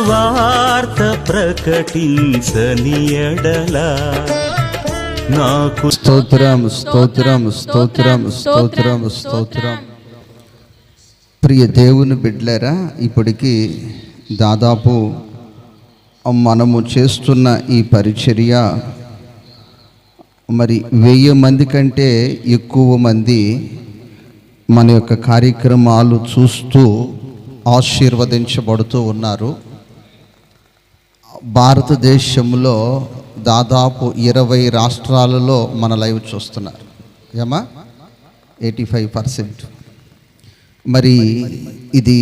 సువార్త ప్రకటించని ఎడల నాకు స్తోత్రం స్తోత్రం స్తోత్రం స్తోత్రం స్తోత్రం. ప్రియ దేవుని బిడ్డలారా, ఇప్పటికీ దాదాపు మనము చేస్తున్న ఈ పరిచర్య మరి 1000 మంది కంటే ఎక్కువ మంది మన యొక్క కార్యక్రమాలు చూస్తూ ఆశీర్వదించబడుతూ ఉన్నారు. భారతదేశంలో దాదాపు 20 రాష్ట్రాలలో మన లైవ్ చూస్తున్నారు. ఏమా 85%. మరి ఇది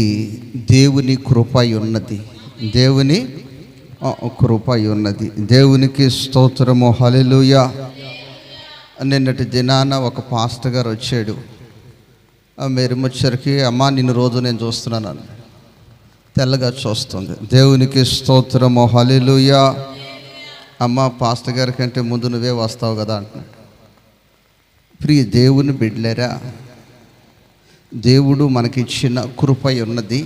దేవుని కృప ఉన్నది, దేవుని కృప ఉన్నది. దేవునికి స్తోత్రము, హల్లెలూయా. నిన్నటి దినాన ఒక పాస్టర్ గారు వచ్చాడు. మీరు ముచ్చరికి అమ్మా నిన్ను రోజు నేను చూస్తున్నాను, తెల్లగా చూస్తుంది. దేవునికి స్తోత్రము, హల్లెలూయా. అమ్మ పాస్టర్ గారి కంటే ముందు నువ్వే వస్తావు కదా అంటున్నాడు. ప్రియ దేవుని బిడ్డలారా, దేవుడు మనకిచ్చిన కృప ఉన్నది.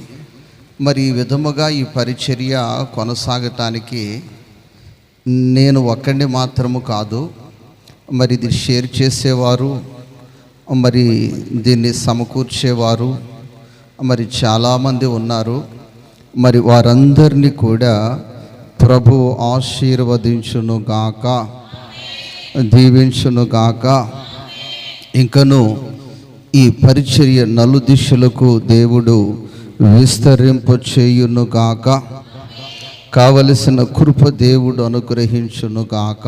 మరి ఈ విధముగా ఈ పరిచర్య కొనసాగటానికి నేను ఒక్కడిని మాత్రము కాదు, మరి ఇది షేర్ చేసేవారు, మరి దీన్ని సమకూర్చేవారు మరి చాలామంది ఉన్నారు. మరి వారందరినీ కూడా ప్రభు ఆశీర్వదించునుగాక, దీవించునుగాక. ఇంకను ఈ పరిచర్య నలుదిశలకు దేవుడు విస్తరింప చేయునుగాక. కావలసిన కృప దేవుడు అనుగ్రహించునుగాక.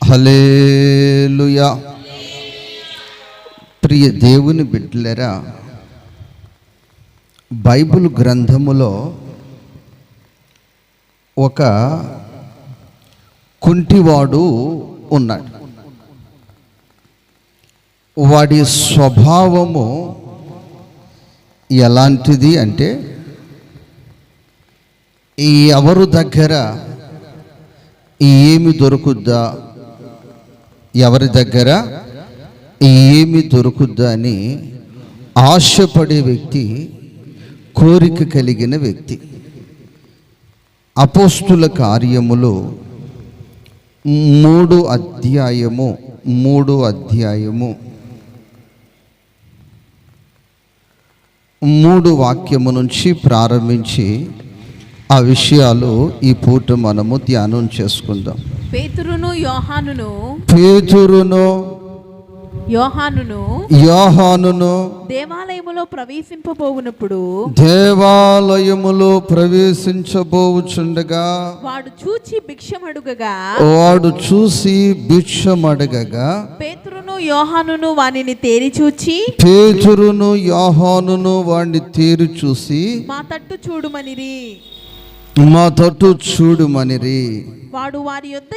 హల్లెలూయా. ప్రియ దేవుని బిడ్డలారా, బైబిల్ గ్రంథములో ఒక కుంటివాడు ఉన్నాడు. వాడి స్వభావము ఎలాంటిది అంటే, ఎవరు దగ్గర ఏమి దొరుకుద్దా, ఎవరి దగ్గర ఏమి దొరుకుద్దా అని ఆశపడే వ్యక్తి, కోరిక కలిగిన వ్యక్తి. అపోస్తుల కార్యములు 3వ అధ్యాయము 3 వాక్యము నుంచి ప్రారంభించి ఆ విషయాలు ఈ పూట మనము ధ్యానం చేసుకుందాం. పేతురును యోహానును దేవాలయములో ప్రవేశించబోవుచుండగా వాడు చూచి భిక్షమడగగా పేతురును యోహానును వానిని తేరి చూసి మా తట్టు చూడుమనిరి. వాడు వారి యొద్ద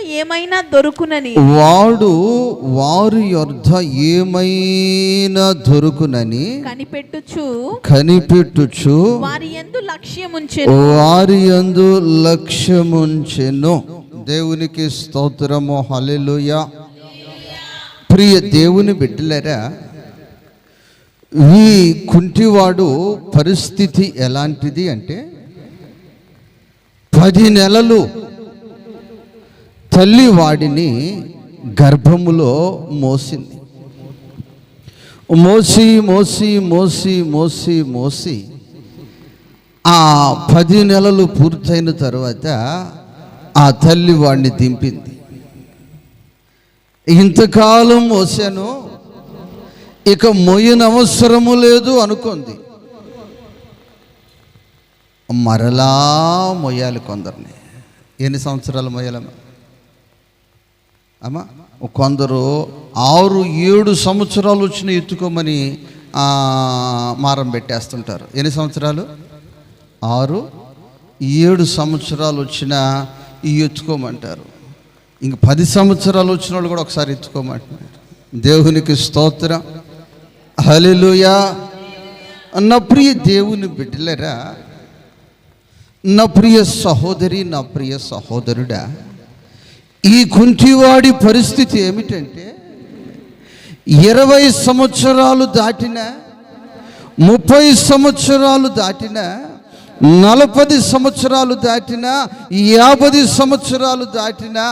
ఏమైనా దొరుకునని కనిపెట్టుచు వారి యందు లక్ష్యముంచెను. దేవునికి స్తోత్రము, హల్లెలూయా. ప్రియ దేవుని బిడ్డలారా, ఈ కుంటివాడు పరిస్థితి ఎలాంటిది అంటే, 10 నెలలు తల్లి వాడిని గర్భములో మోసింది. మోసి ఆ 10 నెలలు పూర్తయిన తర్వాత ఆ తల్లి వాడిని దింపింది. ఇంతకాలం మోసాను, ఇక మోయనవసరము లేదు అనుకుంది. మరలా మొయ్యాలి కొందరిని. ఎన్ని సంవత్సరాలు మొయ్యాలమ్మా? అమ్మా కొందరు 6-7 సంవత్సరాలు వచ్చిన ఎత్తుకోమని మారం పెట్టేస్తుంటారు. ఎన్ని సంవత్సరాలు? 6-7 సంవత్సరాలు వచ్చిన ఎత్తుకోమంటారు. ఇంక 10 సంవత్సరాలు వచ్చిన వాళ్ళు కూడా ఒకసారి ఎత్తుకోమంటున్నారు. దేవునికి స్తోత్రం, హల్లెలూయా. నా ప్రియ దేవుని బిడ్డలారా, నా ప్రియ సహోదరి, నా ప్రియ సహోదరుడా, ఈ కుంటివాడి పరిస్థితి ఏమిటంటే, 20 సంవత్సరాలు దాటిన, 30 సంవత్సరాలు దాటిన 40 సంవత్సరాలు దాటినా 50 సంవత్సరాలు దాటినా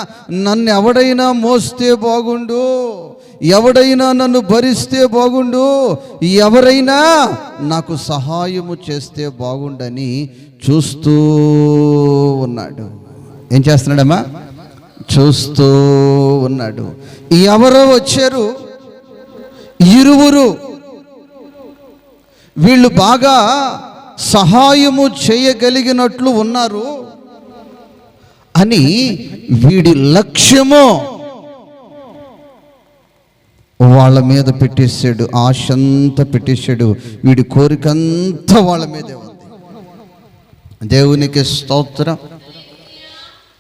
నన్ను ఎవడైనా మోస్తే బాగుండు, ఎవడైనా నన్ను భరిస్తే బాగుండు, ఎవరైనా నాకు సహాయము చేస్తే బాగుండని చూస్తూ ఉన్నాడు. ఏం చేస్తున్నాడమ్మా? చూస్తూ ఉన్నాడు. ఎవరో వచ్చారు, ఇరువురు. వీళ్ళు బాగా సహాయము చేయగలిగినట్లు ఉన్నారు అని వీడి లక్ష్యము వాళ్ళ మీద పెట్టేశాడు. ఆశ అంతా పెట్టేశాడు. వీడి కోరికంతా వాళ్ళ మీదే ఉంది. దేవునికి స్తోత్రం.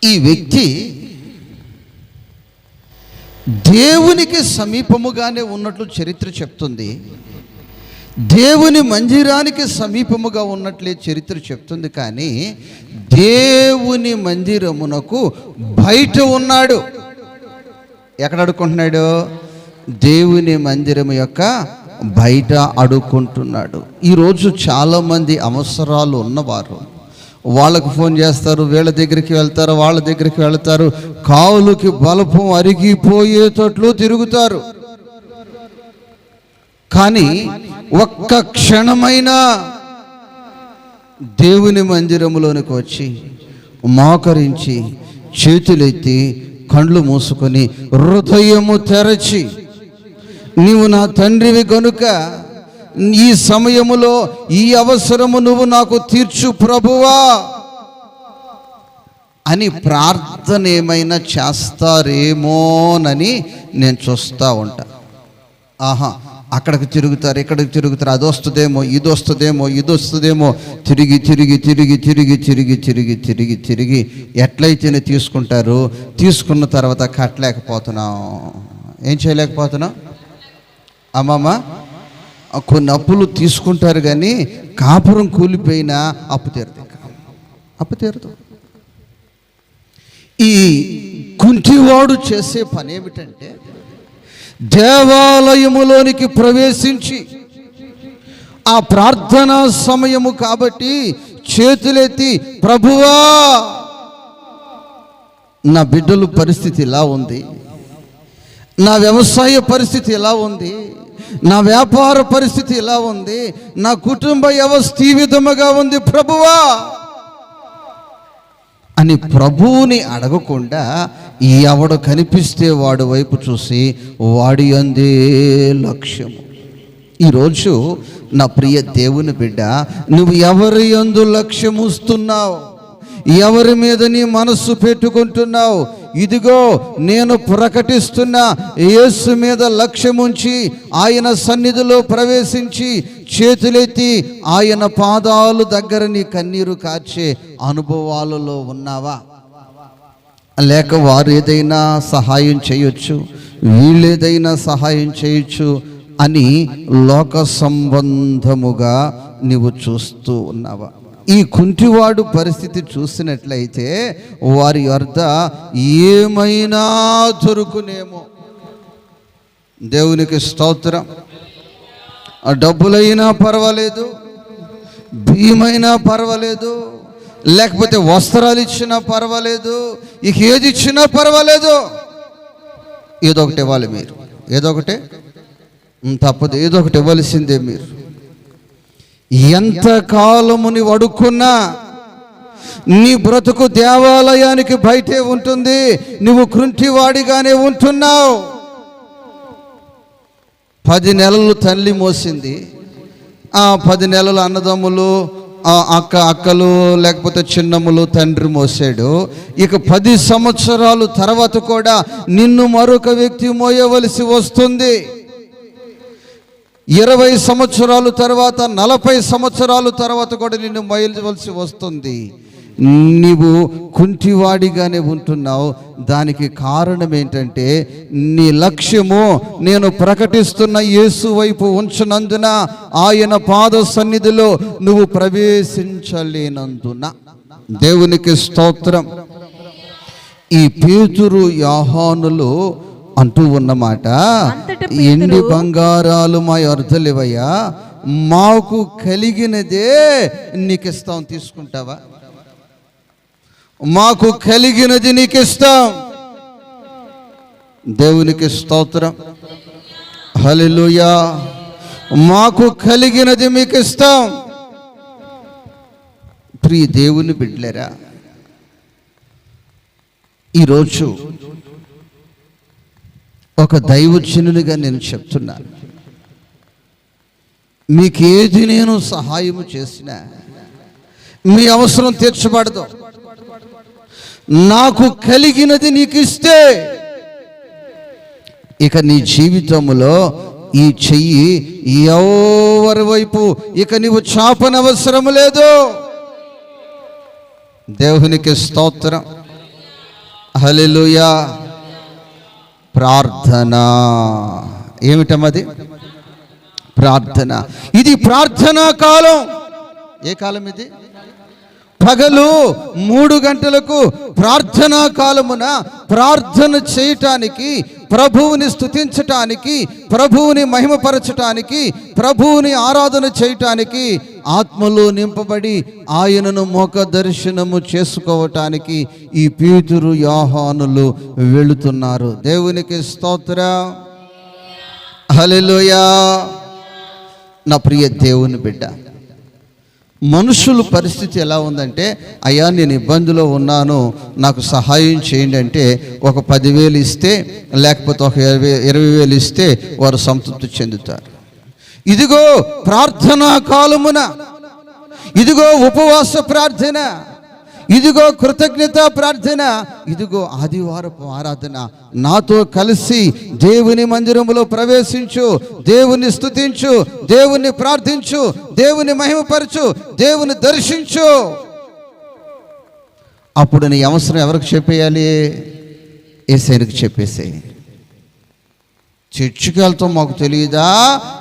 ఈ వ్యక్తి దేవునికి సమీపముగానే ఉన్నట్లు చరిత్ర చెప్తుంది. దేవుని మందిరానికి సమీపముగా ఉన్నట్లే చరిత్ర చెప్తుంది. కానీ దేవుని మందిరమునకు బయట ఉన్నాడు. ఎక్కడ అడుక్కుంటున్నాడు? దేవుని మందిరం యొక్క బయట అడుక్కుంటున్నాడు. ఈరోజు చాలామంది అవసరాలు ఉన్నవారు వాళ్ళకు ఫోన్ చేస్తారు, వీళ్ళ దగ్గరికి వెళ్తారు, వాళ్ళ దగ్గరికి వెళ్తారు, కావులకి బలపం అరిగిపోయేటట్లు తిరుగుతారు. కానీ ఒక్క క్షణమైనా దేవుని మందిరములోనికి వచ్చి మోకరించి చేతులెత్తి కండ్లు మూసుకొని హృదయము తెరచి, నీవు నా తండ్రివి గనుక ఈ సమయములో ఈ అవసరము నువ్వు నాకు తీర్చు ప్రభువా అని ప్రార్థన ఏమైనా చేస్తారేమోనని నేను చూస్తూ ఉంటా. ఆహా, అక్కడికి తిరుగుతారు, ఇక్కడికి తిరుగుతారు, అది వస్తుందేమో, ఇది వస్తుందేమో, ఇది వస్తుందేమో, తిరిగి తిరిగి తిరిగి తిరిగి తిరిగి తిరిగి తిరిగి తిరిగి ఎట్లయితేనే తీసుకుంటారు. తీసుకున్న తర్వాత కట్టలేకపోతున్నాం. ఏం చేయలేకపోతున్నాం? అమ్మమ్మ, కొన్ని అప్పులు తీసుకుంటారు కానీ కాపురం కూలిపోయినా అప్పు తీరదు. ఈ కుంటివాడు చేసే పని ఏమిటంటే దేవాలయములోనికి ప్రవేశించి ఆ ప్రార్థనా సమయము కాబట్టి చేతులెత్తి, ప్రభువా నా బిడ్డల పరిస్థితి ఇలా ఉంది, నా వ్యవసాయ పరిస్థితి ఎలా ఉంది, నా వ్యాపార పరిస్థితి ఎలా ఉంది, నా కుటుంబ వ్యవస్థ ఈ విధముగా ఉంది ప్రభువా అని ప్రభువుని అడగకుండా ఎవడు కనిపిస్తే వాడి వైపు చూసి వాడి అందే లక్ష్యము. ఈరోజు నా ప్రియ దేవుని బిడ్డ, నువ్వు ఎవరి యందు లక్ష్యం ఉంచుతున్నావు? ఎవరి మీద నీ మనస్సు పెట్టుకుంటున్నావు? ఇదిగో నేను ప్రకటిస్తున్నా, యేసు మీద లక్ష్యముంచి ఆయన సన్నిధిలో ప్రవేశించి చేతులెత్తి ఆయన పాదాలు దగ్గర నీ కన్నీరు కార్చే అనుభవాలలో ఉన్నావా? లేక వారు ఏదైనా సహాయం చేయొచ్చు, వీళ్ళేదైనా సహాయం చేయొచ్చు అని లోక సంబంధముగా నీవు చూస్తూ ఉన్నావా? ఈ కుంటివాడు పరిస్థితి చూసినట్లయితే వారి వద్ద ఏమైనా దొరుకునేమో. దేవునికి స్తోత్రం. ఆ డబ్బులైనా పర్వాలేదు, బియ్యమైనా పర్వాలేదు, లేకపోతే వస్త్రాలు ఇచ్చినా పర్వాలేదు, ఇక ఏది ఇచ్చినా పర్వాలేదు, ఏదో ఒకటి ఇవ్వాలి మీరు. ఏదో ఒకటే తప్పదు, ఏదో ఒకటి ఇవ్వాల్సిందే మీరు. ఎంత కాలము నీవు అడుక్కున్నా నీ బ్రతుకు దేవాలయానికి బయటే ఉంటుంది. నువ్వు కుంటివాడిగానే ఉంటున్నావు. 10 నెలలు తల్లి మోసింది, ఆ 10 నెలలు అన్నదమ్ములు, అక్కలు లేకపోతే చిన్నమ్ములు తండ్రి మోసాడు. ఇక 10 సంవత్సరాలు తర్వాత కూడా నిన్ను మరొక వ్యక్తి మోయవలసి వస్తుంది. 20 సంవత్సరాలు తర్వాత, 40 సంవత్సరాలు తర్వాత కూడా నిన్ను మోయవలసి వస్తుంది. నీవు కుంటివాడిగానే ఉంటున్నావు. దానికి కారణం ఏంటంటే నీ లక్ష్యము నేను ప్రకటిస్తున్న యేసు వైపు ఉంచినందున, ఆయన పాద సన్నిధిలో నువ్వు ప్రవేశించలేనందున. దేవునికి స్తోత్రం. ఈ పేతురు యోహానులు అంటూ ఉన్నమాట, ఎండి బంగారాలు మా అర్థలేవయ్యా, మాకు కలిగినదే నీకు ఇస్తాం, తీసుకుంటావా? మాకు కలిగినది నీకు ఇస్తాం. దేవునికి స్తోత్రం, హల్లెలూయా. మాకు కలిగినది మీకు ఇస్తాం. ప్రియ దేవుని బిడ్డలారా, ఈరోజు ఒక దైవజనునిగా నేను చెప్తున్నాను, మీకేది నేను సహాయం చేసినా మీ అవసరం తీర్చబడదు. నాకు కలిగినది నీకు ఇస్తే ఇక నీ జీవితంలో ఈ చెయ్యి ఎవరి వైపు ఇక నీవు చాపనవసరం లేదు. దేవునికి స్తోత్రం, హల్లెలూయా. ప్రార్థన ఏమిటమ్మది? ప్రార్థన. ఇది ప్రార్థనా కాలం. ఏ కాలం ఇది? పగలు 3 గంటలకు ప్రార్థనా కాలమున ప్రార్థన చేయటానికి, ప్రభువుని స్తుతించటానికి, ప్రభువుని మహిమపరచటానికి, ప్రభువుని ఆరాధన చేయటానికి, ఆత్మలో నింపబడి ఆయనను ముఖ దర్శనము చేసుకోవటానికి ఈ పేతురు యోహానులు వెళుతున్నారు. దేవునికి స్తోత్రం, హల్లెలూయా. నా ప్రియ దేవుని బిడ్డ, మనుషుల పరిస్థితి ఎలా ఉందంటే, అయ్యా నేను ఇబ్బందిలో ఉన్నాను, నాకు సహాయం చేయండి అంటే ఒక 10,000 ఇస్తే, లేకపోతే ఒక 20,000 ఇస్తే వారు సంతృప్తి చెందుతారు. ఇదిగో ప్రార్థనా కాలమున, ఇదిగో ఉపవాస ప్రార్థన, ఇదిగో కృతజ్ఞత ప్రార్థన, ఇదిగో ఆదివారపు ఆరాధన. నాతో కలిసి దేవుని మందిరములో ప్రవేశించు, దేవుని స్తుతించు, దేవుని ప్రార్థించు, దేవుని మహిమపరచు, దేవుని దర్శించు. అప్పుడు నీ అవసరం ఎవరికి చెప్పేయాలి? యేసయ్యకి చెప్పేసేయి. చర్చికి వెళ్తాం మాకు తెలియదా?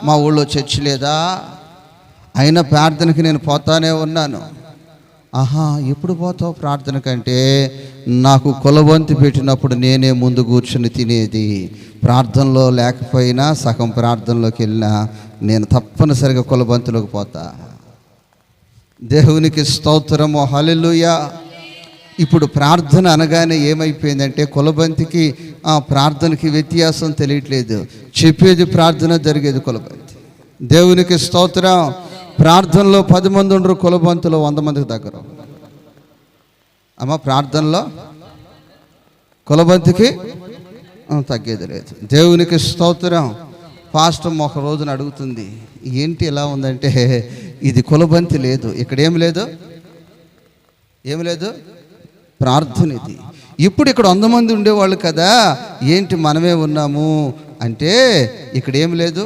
మా ఊళ్ళో చర్చి లేదా? అయినా ప్రార్థనకి నేను పోతానే ఉన్నాను. ఆహా, ఎప్పుడు పోతావు ప్రార్థన కంటే? నాకు కొలబంతి పెట్టినప్పుడు నేనే ముందు కూర్చుని తినేది. ప్రార్థనలో లేకపోయినా సగం ప్రార్థనలోకి వెళ్ళినా నేను తప్పనిసరిగా కొలబంతిలోకి పోతా. దేవునికి స్తోత్రము, హల్లెలూయా. ఇప్పుడు ప్రార్థన అనగానే ఏమైపోయిందంటే, కొలబంతికి ప్రార్థనకి వ్యత్యాసం తెలియట్లేదు. చెప్పేది ప్రార్థన, జరిగేది కొలబంతి. దేవునికి స్తోత్రం. ప్రార్థనలో 10 మంది ఉండరు, కొలబంతిలో 100 మందికి దగ్గర. అమ్మ, ప్రార్థనలో కొలబంతికి తగ్గేది లేదు. దేవునికి స్తోత్రం. పాస్టర్ ఒక రోజున అడుగుతుంది, ఏంటి ఎలా ఉందంటే, ఇది కొలబంతి లేదు, ఇక్కడ ఏమి లేదు, ఏమి లేదు, ప్రార్థన ఇది. ఇప్పుడు ఇక్కడ 100 మంది ఉండేవాళ్ళు కదా, ఏంటి మనమే ఉన్నాము అంటే, ఇక్కడ ఏమి లేదు,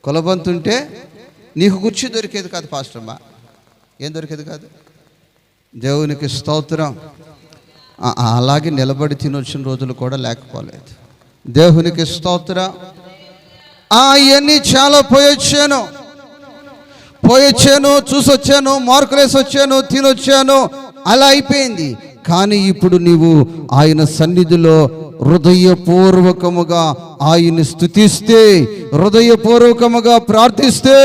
కొలబంతి ఉంటే నీకు కుర్చీ దొరికేది కాదు పాస్టర్మా, ఏం దొరికేది కాదు. దేవునికి స్తోత్రం. అలాగే నిలబడి తినొచ్చిన రోజులు కూడా లేకపోలేదు. దేవునికి స్తోత్రం. ఇవన్నీ చాలా పోయొచ్చాను, చూసొచ్చాను, మార్కులేసి వచ్చాను, తినొచ్చాను, అలా అయిపోయింది. కానీ ఇప్పుడు నీవు ఆయన సన్నిధిలో హృదయపూర్వకముగా ఆయన్ని స్తుతిస్తే, హృదయపూర్వకముగా ప్రార్థిస్తే,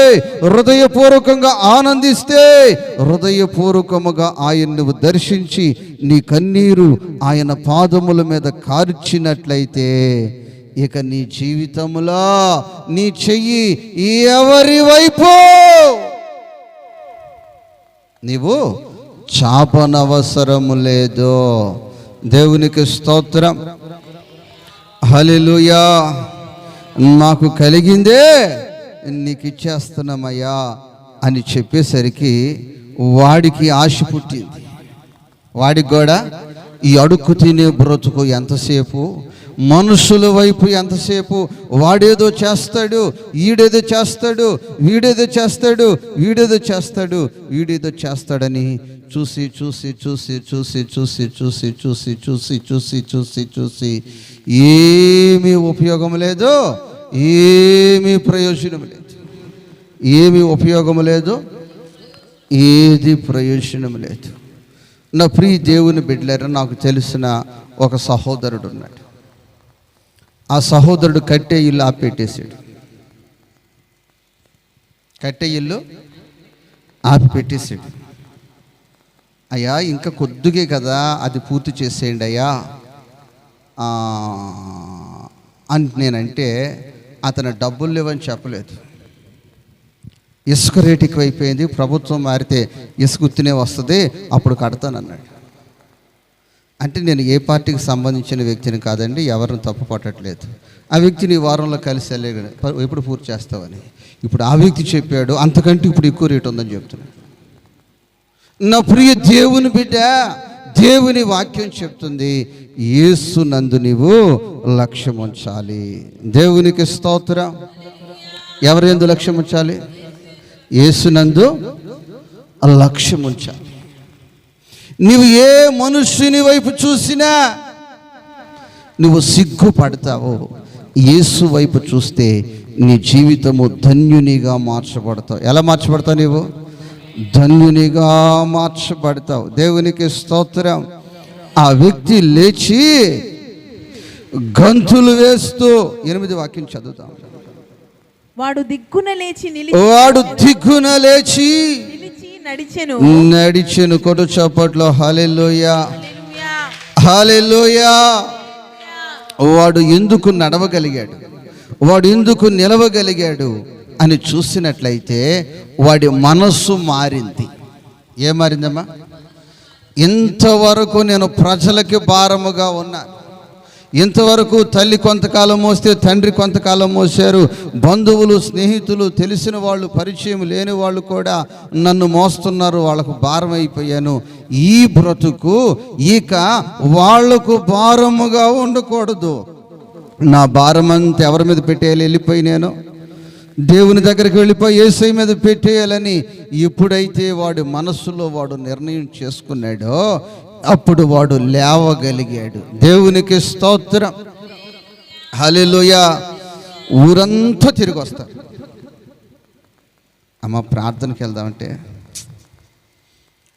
హృదయపూర్వకంగా ఆనందిస్తే, హృదయపూర్వకముగా ఆయన్ని దర్శించి నీ కన్నీరు ఆయన పాదముల మీద కార్చినట్లయితే, ఇక నీ జీవితంలో నీ చెయ్యి ఎవరి వైపు నీవు చాపనవసరము లేదు. దేవునికి స్తోత్రం, హల్లెలూయా. నాకు కలిగిందే నీకు ఇచ్చేస్తున్నామయ్యా అని చెప్పేసరికి వాడికి ఆశ పుట్టింది. వాడికి కూడా ఈ అడుక్కు తినే బ్రతుకు ఎంతసేపు, మనుషుల వైపు ఎంతసేపు, వాడేదో చేస్తాడు, వీడేదో చేస్తాడు, వీడేదో చేస్తాడు, వీడేదో చేస్తాడు, వీడేదో చేస్తాడని చూసి చూసి చూసి చూసి చూసి చూసి చూసి చూసి చూసి చూసి చూసి ఏమీ ఉపయోగం లేదు, ఏమీ ప్రయోజనం లేదు, ఏమీ ఉపయోగం లేదు, ఏది ప్రయోజనం లేదు. నా ప్రియ దేవుని బిడ్డలారా, నాకు తెలిసిన ఒక సహోదరుడు ఉన్నాడు. ఆ సహోదరుడు కట్టే ఇల్లు ఆపెట్టేశాడు. కట్టే ఇల్లు ఆపి పెట్టేసాడు. అయ్యా ఇంకా కొద్దిగే కదా, అది పూర్తి చేసేయండి అయ్యా అని నేనంటే అతను డబ్బులు లేవని చెప్పలేదు. ఇసుక రేటు ఎక్కువైపోయింది, ప్రభుత్వం మారితే ఇసుక ఉత్తినే వస్తుంది, అప్పుడు కడతానన్నాడు. అంటే నేను ఏ పార్టీకి సంబంధించిన వ్యక్తిని కాదండి, ఎవరిని తప్పు పట్టట్లేదు. ఆ వ్యక్తిని ఈ వారంలో కలిసి వెళ్ళాడు, ఎప్పుడు పూర్తి చేస్తావని. ఇప్పుడు ఆ వ్యక్తి చెప్పాడు అంతకంటే ఇప్పుడు ఎక్కువ రేటు ఉందని చెప్తున్నాడు. నా ప్రియ దేవుని బిడ్డ, దేవుని వాక్యం చెప్తుంది, యేసు నందు నీవు లక్ష్యం ఉంచాలి. దేవునికి స్తోత్రం. ఎవరు యందు లక్ష్యం ఉంచాలి? యేసు నందు లక్ష్యం ఉంచాలి. నీవు ఏ మనుష్యుని వైపు చూసినా నువ్వు సిగ్గుపడతావు. యేసు వైపు చూస్తే నీ జీవితము ధన్యునిగా మార్చబడతావు. ఎలా మార్చబడతావు? నీవు ధన్యునిగా మార్చబడతావు. దేవునికి స్తోత్రం. ఆ వ్యక్తి లేచి గంతులు వేస్తూ 8 వాక్యం చదువుతాం. వాడు దిగ్గున లేచి నడిచెను. కొడు చప్పట్లో హల్లెలూయా, హల్లెలూయా. వాడు ఎందుకు నడవగలిగాడు, వాడు ఎందుకు నిలవగలిగాడు అని చూసినట్లయితే వాడి మనస్సు మారింది. ఏం మారిందమ్మా? ఇంతవరకు నేను ప్రజలకి భారముగా ఉన్నాను, ఇంతవరకు తల్లి కొంతకాలం మోస్తే తండ్రి కొంతకాలం మోసారు, బంధువులు స్నేహితులు తెలిసిన వాళ్ళు పరిచయం లేని వాళ్ళు కూడా నన్ను మోస్తున్నారు, వాళ్ళకు భారం అయిపోయాను. ఈ బ్రతుకు ఇక వాళ్లకు భారముగా ఉండకూడదు. నా భారం అంతా ఎవరి మీద పెట్టేయాలి? వెళ్ళిపోయి నేను దేవుని దగ్గరికి వెళ్ళిపోయి యేసయ్య మీద పెట్టేయాలని ఎప్పుడైతే వాడి మనస్సులో వాడు నిర్ణయం చేసుకున్నాడో అప్పుడు వాడు లేవగలిగాడు. దేవునికి స్తోత్రం, హల్లెలూయా. ఊరంతా తిరిగి వస్తారు. అమ్మ ప్రార్థనకి వెళ్దామంటే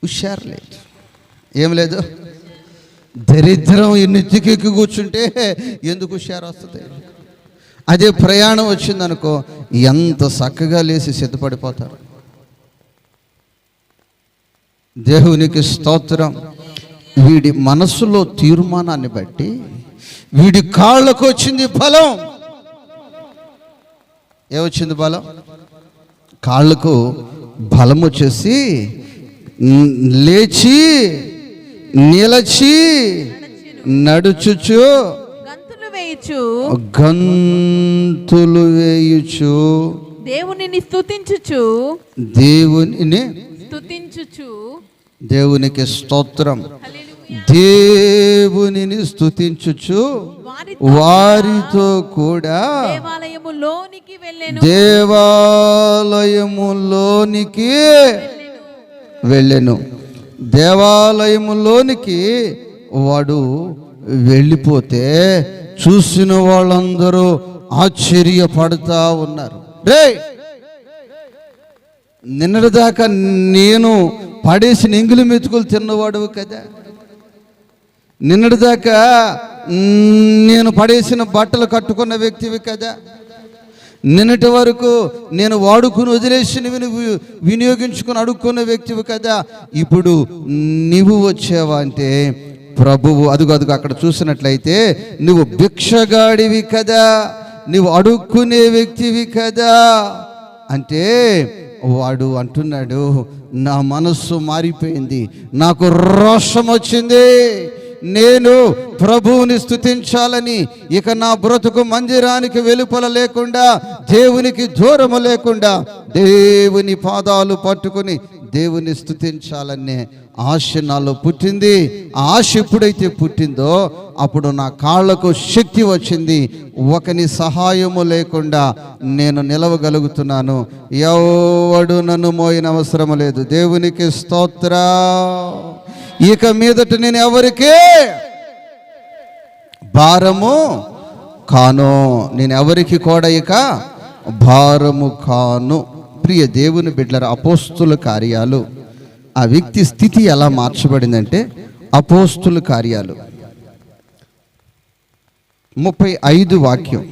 హుషారు లేదు, ఏం లేదు. దరిద్రం నెత్తికెక్కి కూర్చుంటే ఎందుకు హుషారు వస్తుంది? అదే ప్రయాణం వచ్చిందనుకో ఎంత చక్కగా లేచి సిద్ధపడిపోతారు. దేవునికి స్తోత్రం. వీడి మనస్సులో తీర్మానాన్ని బట్టి వీడి కాళ్ళకు వచ్చింది బలం. ఏమొచ్చింది? బలం. కాళ్ళకు బలం వచ్చేసి లేచి నిలచి నడుచుచు గంతులు వేయుచు దేవునిని స్తుతించుచు దేవునికి స్తోత్రం. దేవునిని స్తుతించుచు వారితో కూడా దేవాలయములోనికి వెళ్ళెను. దేవాలయములోనికి వాడు వెళ్ళిపోతే చూసిన వాళ్ళందరూ ఆశ్చర్యపడతా ఉన్నారు. రే, నిన్నటిదాకా నేను పడేసిన ఎంగిలి మెతుకులు తిన్నవాడు కదా, నిన్నటిదాకా నేను పడేసిన బట్టలు కట్టుకున్న వ్యక్తివి కదా, నిన్నటి వరకు నేను వాడుకుని వదిలేసినవి నువ్వు వినియోగించుకుని అడుక్కున్న వ్యక్తివి కదా, ఇప్పుడు నీవు వచ్చావా అంటే ప్రభువు అదుగు అక్కడ చూసినట్లయితే నువ్వు భిక్షగాడివి కదా, నువ్వు అడుక్కునే వ్యక్తివి కదా అంటే వాడు అంటున్నాడు, నా మనస్సు మారిపోయింది, నాకు రోషం వచ్చింది, నేను ప్రభువుని స్తుతించాలని, ఇక నా బ్రతుకు మందిరానికి వెలుపల లేకుండా, దేవునికి దూరము లేకుండా దేవుని పాదాలు పట్టుకుని దేవుని స్తుతించాలనే ఆశ నాలో పుట్టింది. ఆశ ఎప్పుడైతే పుట్టిందో అప్పుడు నా కాళ్ళకు శక్తి వచ్చింది. ఒకని సహాయము లేకుండా నేను నిలవగలుగుతున్నాను. ఎవడు నన్ను మోయన అవసరం లేదు. దేవునికి స్తోత్రం. ఇక మీదట నేను ఎవరికే భారము కాను, నేను ఎవరికి కూడా ఇక భారము కాను. ప్రియ దేవుని బిడ్డలారా, అపోస్తుల కార్యాలు ఆ వ్యక్తి స్థితి ఎలా మార్చబడిందంటే, అపోస్తుల కార్యాలు 35 వాక్యం.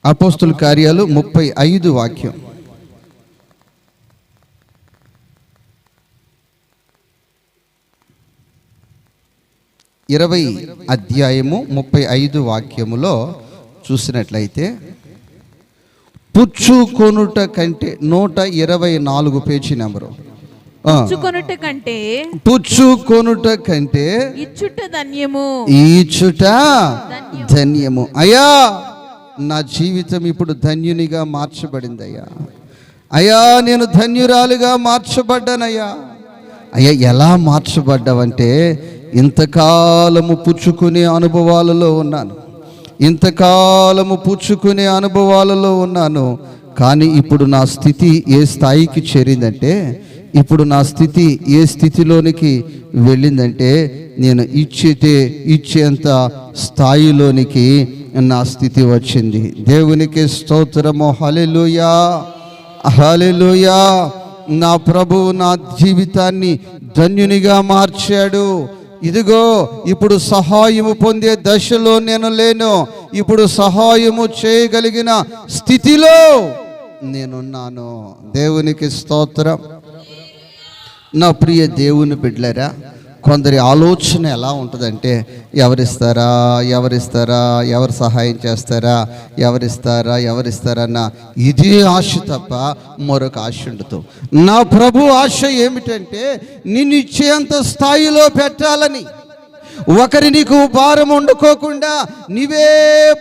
అపోస్తుల కార్యాలు 35 వాక్యం. ఇరవై అధ్యాయము 35 వాక్యములో చూసినట్లయితే, పుచ్చుకొనుట కంటే 124 పేజీ నెంబరు. పుచ్చుకొనుట కంటే పుచ్చుకొనుట కంటే ఇచ్చుట ధన్యము, ఇచ్చుట ధన్యము. అయ్యా, నా జీవితం ఇప్పుడు ధన్యునిగా మార్చబడిందయ్యా. అయ్యా, నేను ధన్యురాలుగా మార్చబడ్డానయ్యా. అయ్యా, ఎలా మార్చబడ్డావంటే, ఇంతకాలము పుచ్చుకునే అనుభవాలలో ఉన్నాను, ఇంతకాలము పుచ్చుకునే అనుభవాలలో ఉన్నాను. కానీ ఇప్పుడు నా స్థితి ఏ స్థాయికి చేరిందంటే, ఇప్పుడు నా స్థితి ఏ స్థితిలోనికి వెళ్ళిందంటే, నేను ఇచ్చేంత స్థాయిలోనికి నా స్థితి వచ్చింది. దేవునికి స్తోత్రము. హల్లెలూయా, హల్లెలూయా. నా ప్రభువు నా జీవితాన్ని ధన్యునిగా మార్చాడు. ఇదిగో, ఇప్పుడు సహాయము పొందే దశలో నేను లేను, ఇప్పుడు సహాయము చేయగలిగిన స్థితిలో నేనున్నాను. దేవునికి స్తోత్రం. నా ప్రియ దేవుని బిడ్డలారా, కొందరి ఆలోచన ఎలా ఉంటుందంటే, ఎవరిస్తారా, ఎవరు సహాయం చేస్తారా, ఎవరిస్తారన్న ఇదే ఆశ తప్ప మరొక ఆశ ఉండదు. నా ప్రభు ఆశ ఏమిటంటే, నిన్ను ఇచ్చేంత స్థాయిలో పెట్టాలని. ఒకరి నీకు భారం వండుకోకుండా నీవే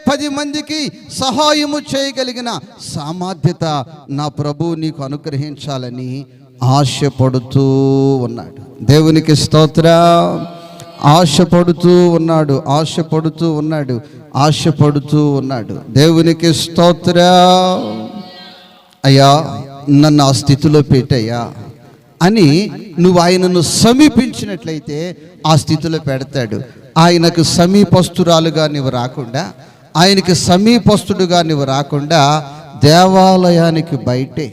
10 మందికి సహాయము చేయగలిగిన సామర్థ్యత నా ప్రభు నీకు అనుగ్రహించాలని ఆశపడుతూ ఉన్నాడు. దేవునికి స్తోత్రం. ఆశపడుతూ ఉన్నాడు. దేవునికి స్తోత్రం. అయ్యా, నన్ను ఆ స్థితిలో పెట్టయ్యా అని నువ్వు ఆయనను సమీపించినట్లయితే ఆ స్థితిలో పెడతాడు. ఆయనకు సమీపస్తురాలుగా నువ్వు రాకుండా, ఆయనకి సమీపస్తుడుగా నువ్వు రాకుండా, దేవాలయానికి బయటే,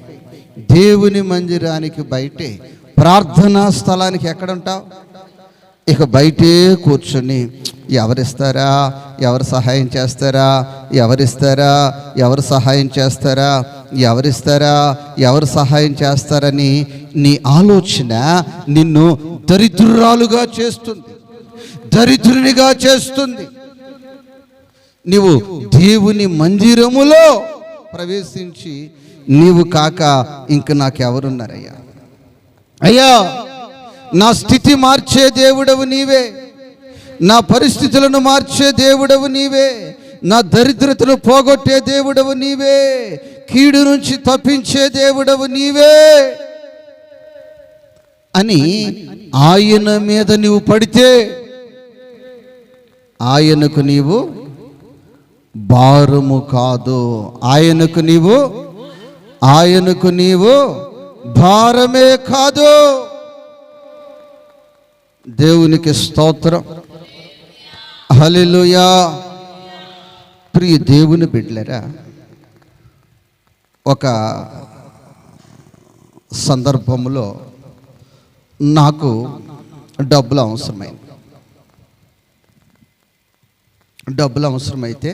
దేవుని మందిరానికి బయటే, ప్రార్థనా స్థలానికి ఎక్కడుంటావు? ఇక బయటే కూర్చొని ఎవరిస్తారా, ఎవరు సహాయం చేస్తారా, ఎవరు సహాయం చేస్తారని నీ ఆలోచన నిన్ను దరిద్రురాలుగా చేస్తుంది, దరిద్రునిగా చేస్తుంది. నీవు దేవుని మందిరములో ప్రవేశించి, నీవు కాక ఇంక నాకెవరున్నారయ్యా? అయ్యా, నా స్థితి మార్చే దేవుడవు నీవే, నా పరిస్థితులను మార్చే దేవుడవు నీవే, నా దరిద్రతను పోగొట్టే దేవుడవు నీవే, కీడు నుంచి తప్పించే దేవుడవు నీవే అని ఆయన మీద నీవు పడితే, ఆయనకు నీవు భారము కాదు, ఆయనకు నీవు భారమే కాదు. దేవునికి స్తోత్రం. హల్లెలూయా. ప్రియ దేవుని బిడ్డలారా, ఒక సందర్భంలో నాకు డబ్బులు అవసరమైతే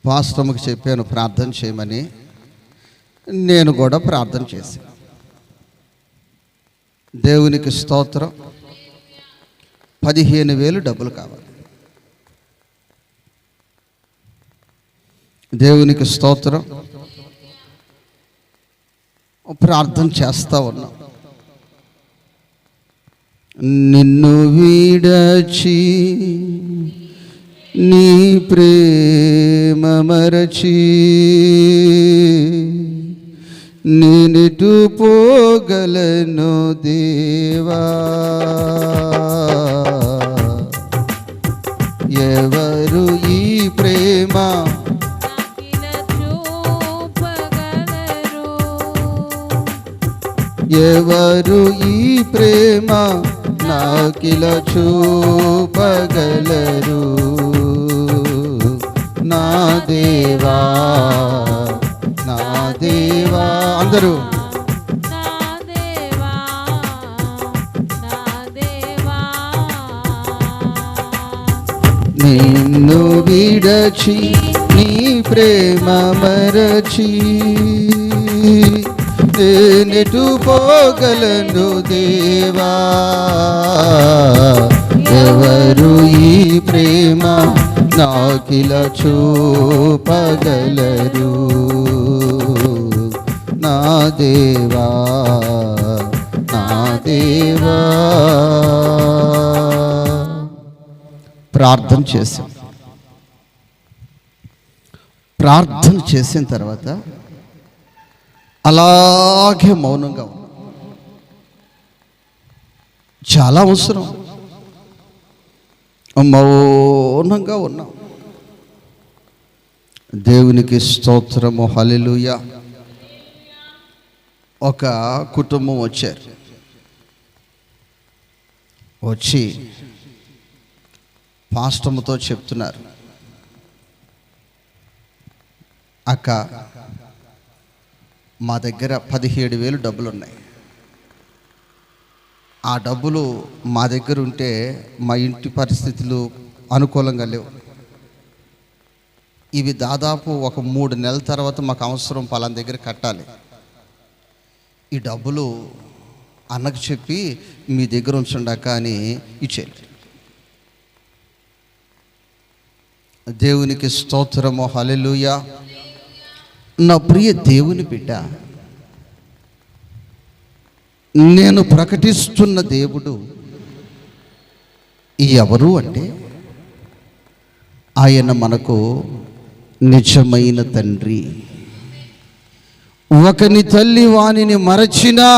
పాస్టర్కి చెప్పాను ప్రార్థన చేయమని. నేను కూడా ప్రార్థన చేశాను. దేవునికి స్తోత్రం. 15,000 డబ్బులు కావాలి. దేవునికి స్తోత్రం. ప్రార్థన చేస్తా ఉన్నాం. నిన్ను వీడచి నీ ప్రేమ మరచి నేనెటు పోగలను దేవా, ఎవరు ఈ ప్రేమ ఎవరు ఈ ప్రేమ నాకిల చూపగలరు? నా దేవా, నా దేవా. అందరూ నిన్ను విడచి నీ ప్రేమ మరచి నేనెటు పోగలను దేవా, ఎవరు ఈ ప్రేమ నాకిల చూపగలరు, నా దేవా నా దేవా. ప్రార్థన చేశాం. ప్రార్థన చేసిన తర్వాత అలాగే మౌనంగా ఉన్నాం. చాలా అవసరం, మౌనంగా ఉన్నాం. దేవునికి స్తోత్రము, హల్లెలూయా. ఒక కుటుంబం వచ్చారు. వచ్చి పాస్టమ్తో చెప్తున్నారు, అక్క మా దగ్గర 17,000 డబ్బులు ఉన్నాయి. ఆ డబ్బులు మా దగ్గర ఉంటే మా ఇంటి పరిస్థితులు అనుకూలంగా లేవు. ఇవి దాదాపు ఒక 3 నెలల తర్వాత మాకు అవసరం, పలానా దగ్గర కట్టాలి. ఈ డబ్బులు అన్నకు చెప్పి మీ దగ్గర ఉంచండాక అని ఇచ్చేయాలి. దేవునికి స్తోత్రము, హల్లెలూయా. నా ప్రియ దేవుని బిడ్డ, నేను ప్రకటిస్తున్న దేవుడు ఎవరు అంటే, ఆయన మనకు నిజమైన తండ్రి. ఒకని తల్లి వానిని మరచినా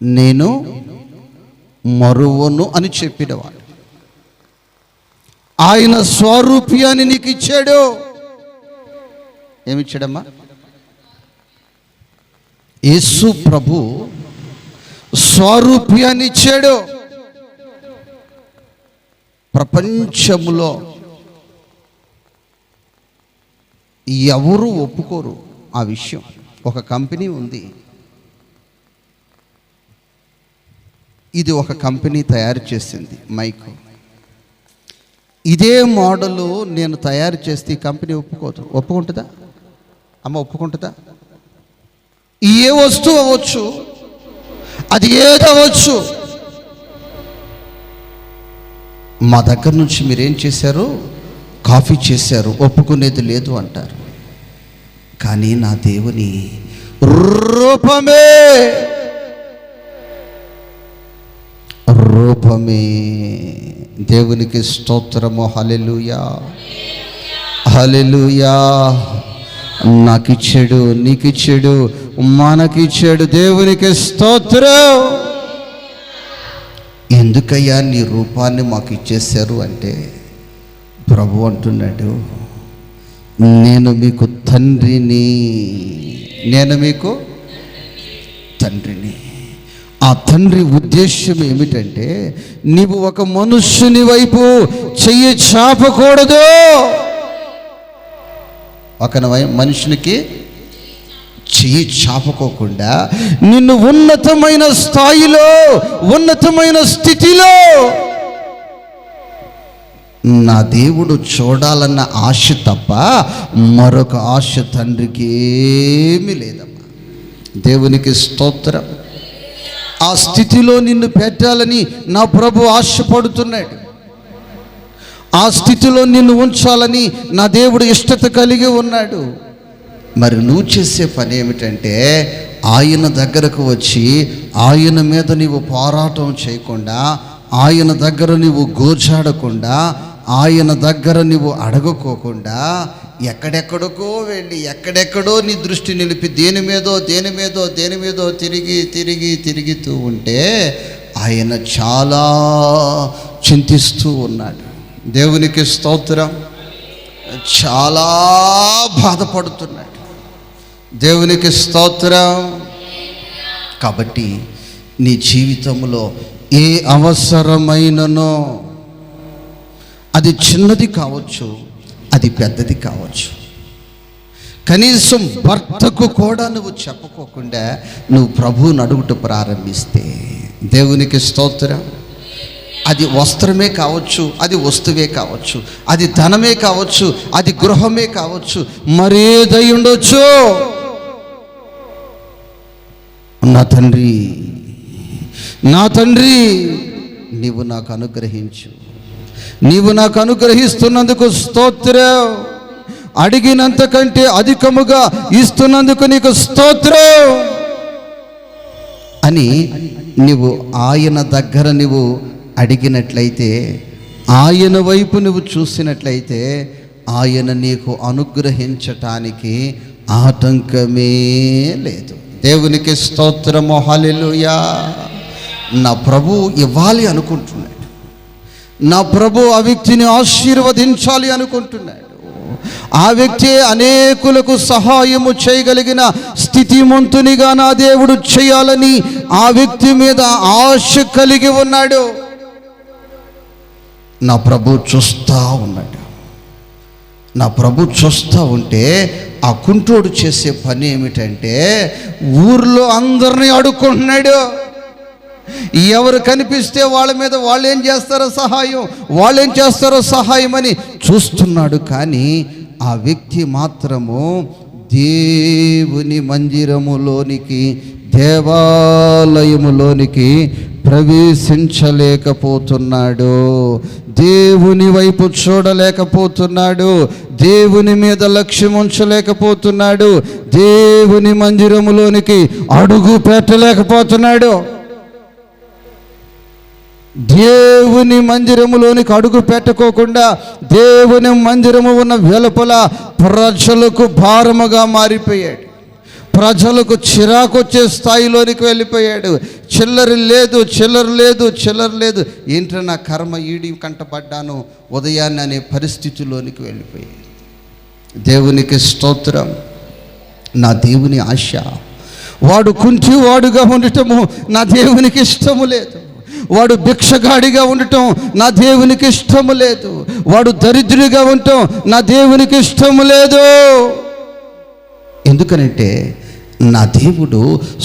నేను మరువను అని చెప్పినవాడు. ఆయన స్వరూప్యాన్ని నీకు ఇచ్చాడు. ఏమిచ్చాడమ్మా? యేసు ప్రభు స్వరూప్యాన్ని ఇచ్చాడు. ప్రపంచంలో ఎవరు ఒప్పుకోరు ఆ విషయం. ఒక కంపెనీ ఉంది, ఇది ఒక కంపెనీ తయారు చేసింది మైక్. ఇదే మోడలు నేను తయారు చేస్తే ఈ కంపెనీ ఒప్పుకోదు. ఒప్పుకుంటుందా అమ్మ? ఒప్పుకుంటుందా? ఏ వస్తువు అవ్వచ్చు, అది ఏదవచ్చు. మా దగ్గర నుంచి మీరేం చేశారు? కాఫీ చేశారు, ఒప్పుకునేది లేదు అంటారు. కానీ నా దేవుని రూపమే దేవునికి స్తోత్రము, హల్లెలూయా హల్లెలూయా. నాకిచ్చాడు, నీకిచ్చాడు, మనకిచ్చాడు. దేవునికి స్తోత్రం. ఎందుకయ్యా నీ రూపాన్ని మాకు ఇచ్చేశారు అంటే, ప్రభు అంటున్నాడు, నేను మీకు తండ్రిని, నేను మీకు తండ్రిని. ఆ తండ్రి ఉద్దేశం ఏమిటంటే, నీవు ఒక మనుష్యుని వైపు చెయ్యి చాపకూడదు. ఒక మనుషునికి చెయ్యి చాపకోకుండా నిన్ను ఉన్నతమైన స్థాయిలో, ఉన్నతమైన స్థితిలో నా దేవుడు చూడాలన్న ఆశ తప్ప మరొక ఆశ తండ్రికి ఏమీ లేదమ్మా. దేవునికి స్తోత్రం. ఆ స్థితిలో నిన్ను పెట్టాలని నా ప్రభు ఆశపడుతున్నాడు. ఆ స్థితిలో నిన్ను ఉంచాలని నా దేవుడు ఇష్టత కలిగి ఉన్నాడు. మరి నువ్వు చేసే పని ఏమిటంటే, ఆయన దగ్గరకు వచ్చి ఆయన మీద నీవు పోరాటం చేయకుండా, ఆయన దగ్గర నీవు గోజాడకుండా, ఆయన దగ్గర నీవు అడగకోకుండా, ఎక్కడెక్కడికో వెళ్ళి ఎక్కడెక్కడో నీ దృష్టి నిలిపి దేని మీదో తిరుగుతూ ఉంటే ఆయన చాలా చింతిస్తూ ఉన్నాడు. దేవునికి స్తోత్రం. చాలా బాధపడుతున్నాడు. దేవునికి స్తోత్రం. కాబట్టి నీ జీవితంలో ఏ అవసరమైననో, అది చిన్నది కావచ్చు, అది పెద్దది కావచ్చు, కనీసం భర్తకు కూడా నువ్వు చెప్పుకోకుండా నువ్వు ప్రభువుని అడుగుట ప్రారంభిస్తే, దేవునికి స్తోత్రం, అది వస్త్రమే కావచ్చు, అది వస్తువే కావచ్చు, అది ధనమే కావచ్చు, అది గృహమే కావచ్చు, మరేదై ఉండొచ్చు. నా తండ్రి, నా తండ్రి, నీవు నాకు అనుగ్రహించు, నీవు నాకు అనుగ్రహిస్తున్నందుకు స్తోత్రం, అడిగినంతకంటే అధికముగా ఇస్తున్నందుకు నీకు స్తోత్రం అని నీవు ఆయన దగ్గర నువ్వు అడిగినట్లయితే, ఆయన వైపు నువ్వు చూసినట్లయితే, ఆయన నీకు అనుగ్రహించటానికి ఆటంకమే లేదు. దేవునికి స్తోత్రము, హల్లెలూయా. నా ప్రభు ఇవ్వాలి అనుకుంటున్నాడు, నా ప్రభు ఆ వ్యక్తిని ఆశీర్వదించాలి అనుకుంటున్నాడు. ఆ వ్యక్తి అనేకులకు సహాయము చేయగలిగిన స్థితిమంతునిగా నా దేవుడు చేయాలని ఆ వ్యక్తి మీద ఆశ కలిగి ఉన్నాడు. నా ప్రభు చూస్తూ ఉన్నాడు. నా ప్రభు చూస్తూ ఉంటే ఆ కుంటోడు చేసే పని ఏమిటంటే, ఊర్లో అందరినీ అడుక్కుంటున్నాడు. ఎవరు కనిపిస్తే వాళ్ళ మీద వాళ్ళు ఏం చేస్తారో సహాయం, వాళ్ళు ఏం చేస్తారో సహాయం అని చూస్తున్నాడు. కానీ ఆ వ్యక్తి మాత్రము దేవుని మందిరములోనికి, దేవాలయములోనికి ప్రవేశించలేకపోతున్నాడు. దేవుని వైపు చూడలేకపోతున్నాడు, దేవుని మీద లక్ష్యం ఉంచలేకపోతున్నాడు, దేవుని మందిరములోనికి అడుగు పెట్టలేకపోతున్నాడు. దేవుని మందిరములోనికి అడుగు పెట్టకోకుండా దేవుని మందిరము ఉన్న వెలుపల ప్రజలకు భారముగా మారిపోయాడు. ప్రజలకు చిరాకు వచ్చే స్థాయిలోనికి వెళ్ళిపోయాడు. చిల్లర లేదు, చిల్లర లేదు, చిల్లర లేదు, ఏంటో నా కర్మ ఈడి కంటపడ్డాను ఉదయాన్ని అనే పరిస్థితిలోనికి వెళ్ళిపోయాడు. దేవునికి స్తోత్రం. నా దేవుని ఆశ, వాడు కుంటివాడుగా ఉండటము నా దేవునికి ఇష్టము లేదు. వాడు భిక్షగాడిగా ఉండటం నా దేవునికి ఇష్టము లేదు. వాడు దరిద్రుడిగా ఉండటం నా దేవునికి ఇష్టము లేదు. ఎందుకనంటే నా దేవుడు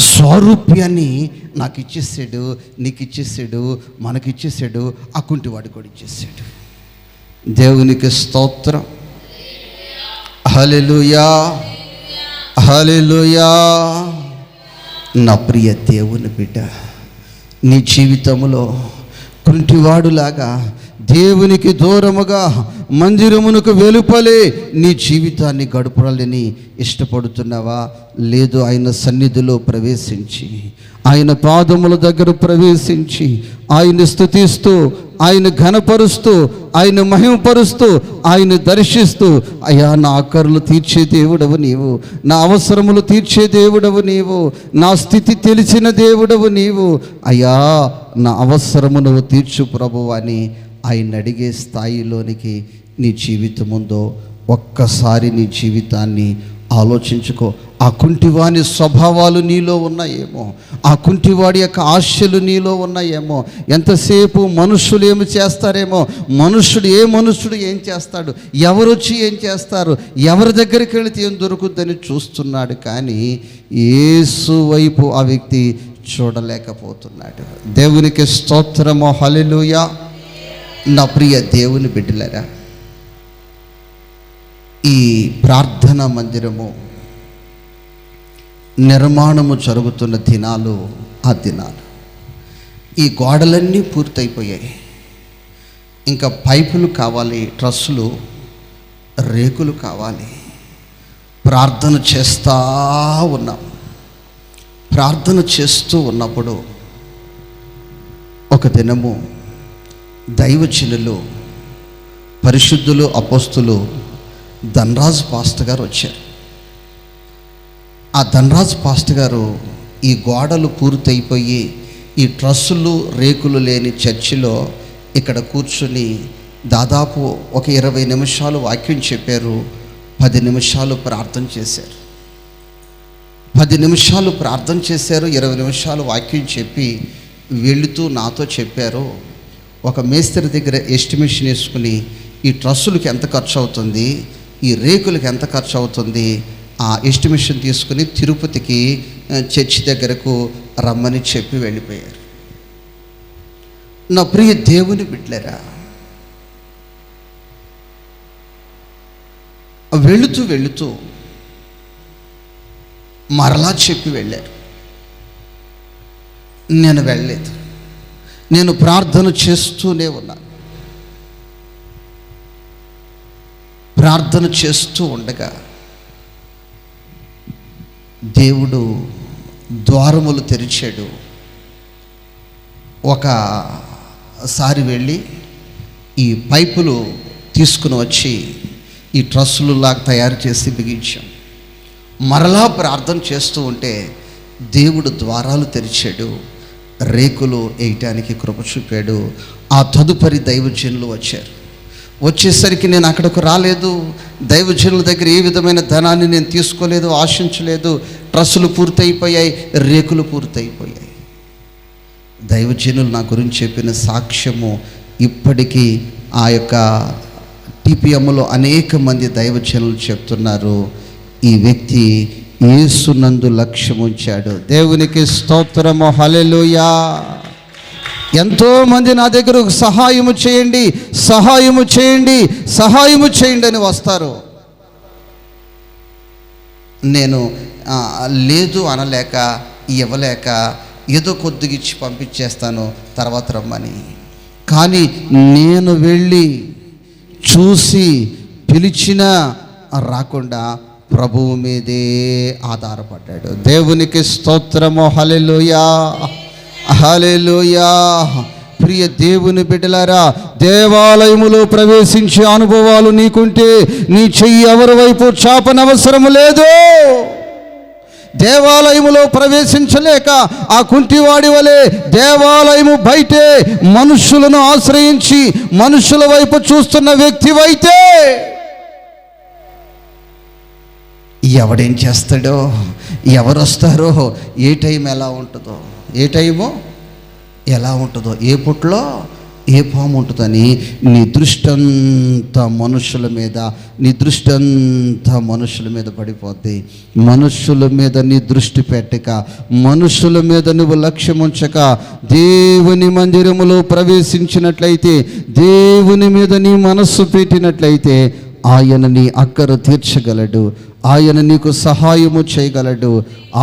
స్వరూప్యాన్ని నాకు ఇచ్చేసాడు, నీకు ఇచ్చేసాడు, మనకిచ్చేసాడు, ఆ కుంటివాడు కూడా ఇచ్చేసాడు. దేవునికి స్తోత్రం, హల్లెలూయా, హల్లెలూయా. నా ప్రియ దేవుని బిడ్డ, నీ జీవితంలో కుంటివాడులాగా దేవునికి దూరముగా మందిరమునకు వెలుపలే నీ జీవితాన్ని గడపాలని ఇష్టపడుతున్నావా? లేదు, ఆయన సన్నిధిలో ప్రవేశించి, ఆయన పాదముల దగ్గర ప్రవేశించి, ఆయన స్తుతిస్తూ, ఆయన ఘనపరుస్తూ, ఆయన మహిమపరుస్తూ, ఆయన దర్శిస్తూ, అయ్యా నా ఆకర్లు తీర్చే దేవుడవు నీవు, నా అవసరములు తీర్చే దేవుడవు నీవు, నా స్థితి తెలిసిన దేవుడవు నీవు, అయ్యా నా అవసరము నువ్వు తీర్చు ప్రభువు అని ఆయన అడిగే స్థాయిలోనికి నీ జీవితం ఉందో ఒక్కసారి నీ జీవితాన్ని ఆలోచించుకో. ఆ కుంటివాని స్వభావాలు నీలో ఉన్నాయేమో, ఆ కుంటివాడి యొక్క ఆశలు నీలో ఉన్నాయేమో. ఎంతసేపు మనుషులు ఏమి చేస్తారేమో, మనుషుడు ఏం చేస్తాడు, ఎవరు వచ్చి ఏం చేస్తారు, ఎవరి దగ్గరికి వెళితే ఏం దొరుకుద్దని చూస్తున్నాడు. కానీ యేసు వైపు ఆ వ్యక్తి చూడలేకపోతున్నాడు. దేవునికి స్తోత్రము, హల్లెలూయా. నా ప్రియ దేవుని బిడ్డలారా, ఈ ప్రార్థనా మందిరము నిర్మాణము జరుగుతున్న దినాలు ఆ దినాలు. ఈ గోడలన్నీ పూర్తయిపోయాయి. ఇంకా పైపులు కావాలి, ట్రస్సులు, రేకులు కావాలి. ప్రార్థన చేస్తూ ఉన్నాం. ప్రార్థన చేస్తూ ఉన్నప్పుడు ఒక దినము దైవజనులు, పరిశుద్ధులు, అపోస్తులు ధనరాజు పాస్టర్ గారు వచ్చారు. ఆ ధనరాజు పాస్టర్ గారు ఈ గోడలు పూర్తయిపోయి ఈ ట్రస్సులు రేకులు లేని చర్చిలో ఇక్కడ కూర్చుని దాదాపు ఒక 20 నిమిషాలు వాక్యం చెప్పారు. 10 నిమిషాలు ప్రార్థన చేశారు. 10 నిమిషాలు ప్రార్థన చేశారు, 20 నిమిషాలు వాక్యం చెప్పి వెళుతూ నాతో చెప్పారు, ఒక మేస్త్రి దగ్గర ఎస్టిమేషన్ వేసుకుని ఈ ట్రస్సులకి ఎంత ఖర్చు అవుతుంది, ఈ రేకులకి ఎంత ఖర్చు అవుతుంది, ఆ ఎస్టిమేషన్ తీసుకుని తిరుపతికి చర్చి దగ్గరకు రమ్మని చెప్పి వెళ్ళిపోయారు. నా ప్రియ దేవుని బిడ్డలారా, వెళుతూ వెళుతూ మరలా చెప్పి వెళ్ళారు. నేను వెళ్ళలేదు, నేను ప్రార్థన చేస్తూనే ఉన్నాను. ప్రార్థన చేస్తూ ఉండగా దేవుడు ద్వారములు తెరిచాడు. ఒకసారి వెళ్ళి ఈ పైపులు తీసుకుని వచ్చి ఈ ట్రస్సులు లాగా తయారు చేసి బిగించాం. మరలా ప్రార్థన చేస్తూ ఉంటే దేవుడు ద్వారాలు తెరిచాడు, రేకులు వేయటానికి కృప చూపాడు. ఆ తదుపరి దైవజనులు వచ్చారు. వచ్చేసరికి నేను అక్కడకు రాలేదు, దైవజనుల దగ్గర ఏ విధమైన ధనాన్ని నేను తీసుకోలేదు, ఆశించలేదు. ట్రస్సులు పూర్తయిపోయాయి, రేకులు పూర్తయిపోయాయి. దైవజనులు నా గురించి చెప్పిన సాక్ష్యము ఇప్పటికీ ఆ యొక్క టీపీఎంలో అనేక మంది దైవజనులు చెప్తున్నారు, ఈ వ్యక్తి యేసునందు లక్ష్యం ఉంచాడు. దేవునికి స్తోత్రము, హల్లెలూయా. ఎంతోమంది నా దగ్గర సహాయము చేయండి, సహాయము చేయండి, సహాయము చేయండి అని వస్తారు. నేను లేదు అనలేక, ఇవ్వలేక ఏదో కొద్దిగా ఇచ్చి పంపించేస్తాను, తర్వాత రమ్మని. కానీ నేను వెళ్ళి చూసి పిలిచినా రాకుండా ప్రభువు మీదే ఆధారపడ్డాడు. దేవునికి స్తోత్రము, హల్లెలూయా, హల్లెలూయా. ప్రియ దేవుని బిడ్డలారా, దేవాలయములో ప్రవేశించే అనుభవాలు నీకుంటే నీ చెయ్యి ఎవరి వైపు చాపనవసరం లేదు. దేవాలయములో ప్రవేశించలేక ఆ కుంటివాడి వలె దేవాలయము బయటే మనుషులను ఆశ్రయించి మనుషుల వైపు చూస్తున్న వ్యక్తివైతే ఎవడేం చేస్తాడో, ఎవరు వస్తారో, ఏ టైం ఎలా ఉంటుందో, ఏ టైము ఎలా ఉంటుందో, ఏ పుట్లో ఏ పాము ఉంటుందని నీ దృష్టి అంతా మనుషుల మీద, నీ దృష్టి అంతా మనుషుల మీద పడిపోద్ది. మనుషుల మీద నీ దృష్టి పెట్టక, మనుషుల మీద నువ్వు లక్ష్యం ఉంచక, దేవుని మందిరములో ప్రవేశించినట్లయితే, దేవుని మీద నీ మనస్సు పెట్టినట్లయితే ఆయన నీ అక్కర తీర్చగలడు, ఆయన నీకు సహాయము చేయగలడు.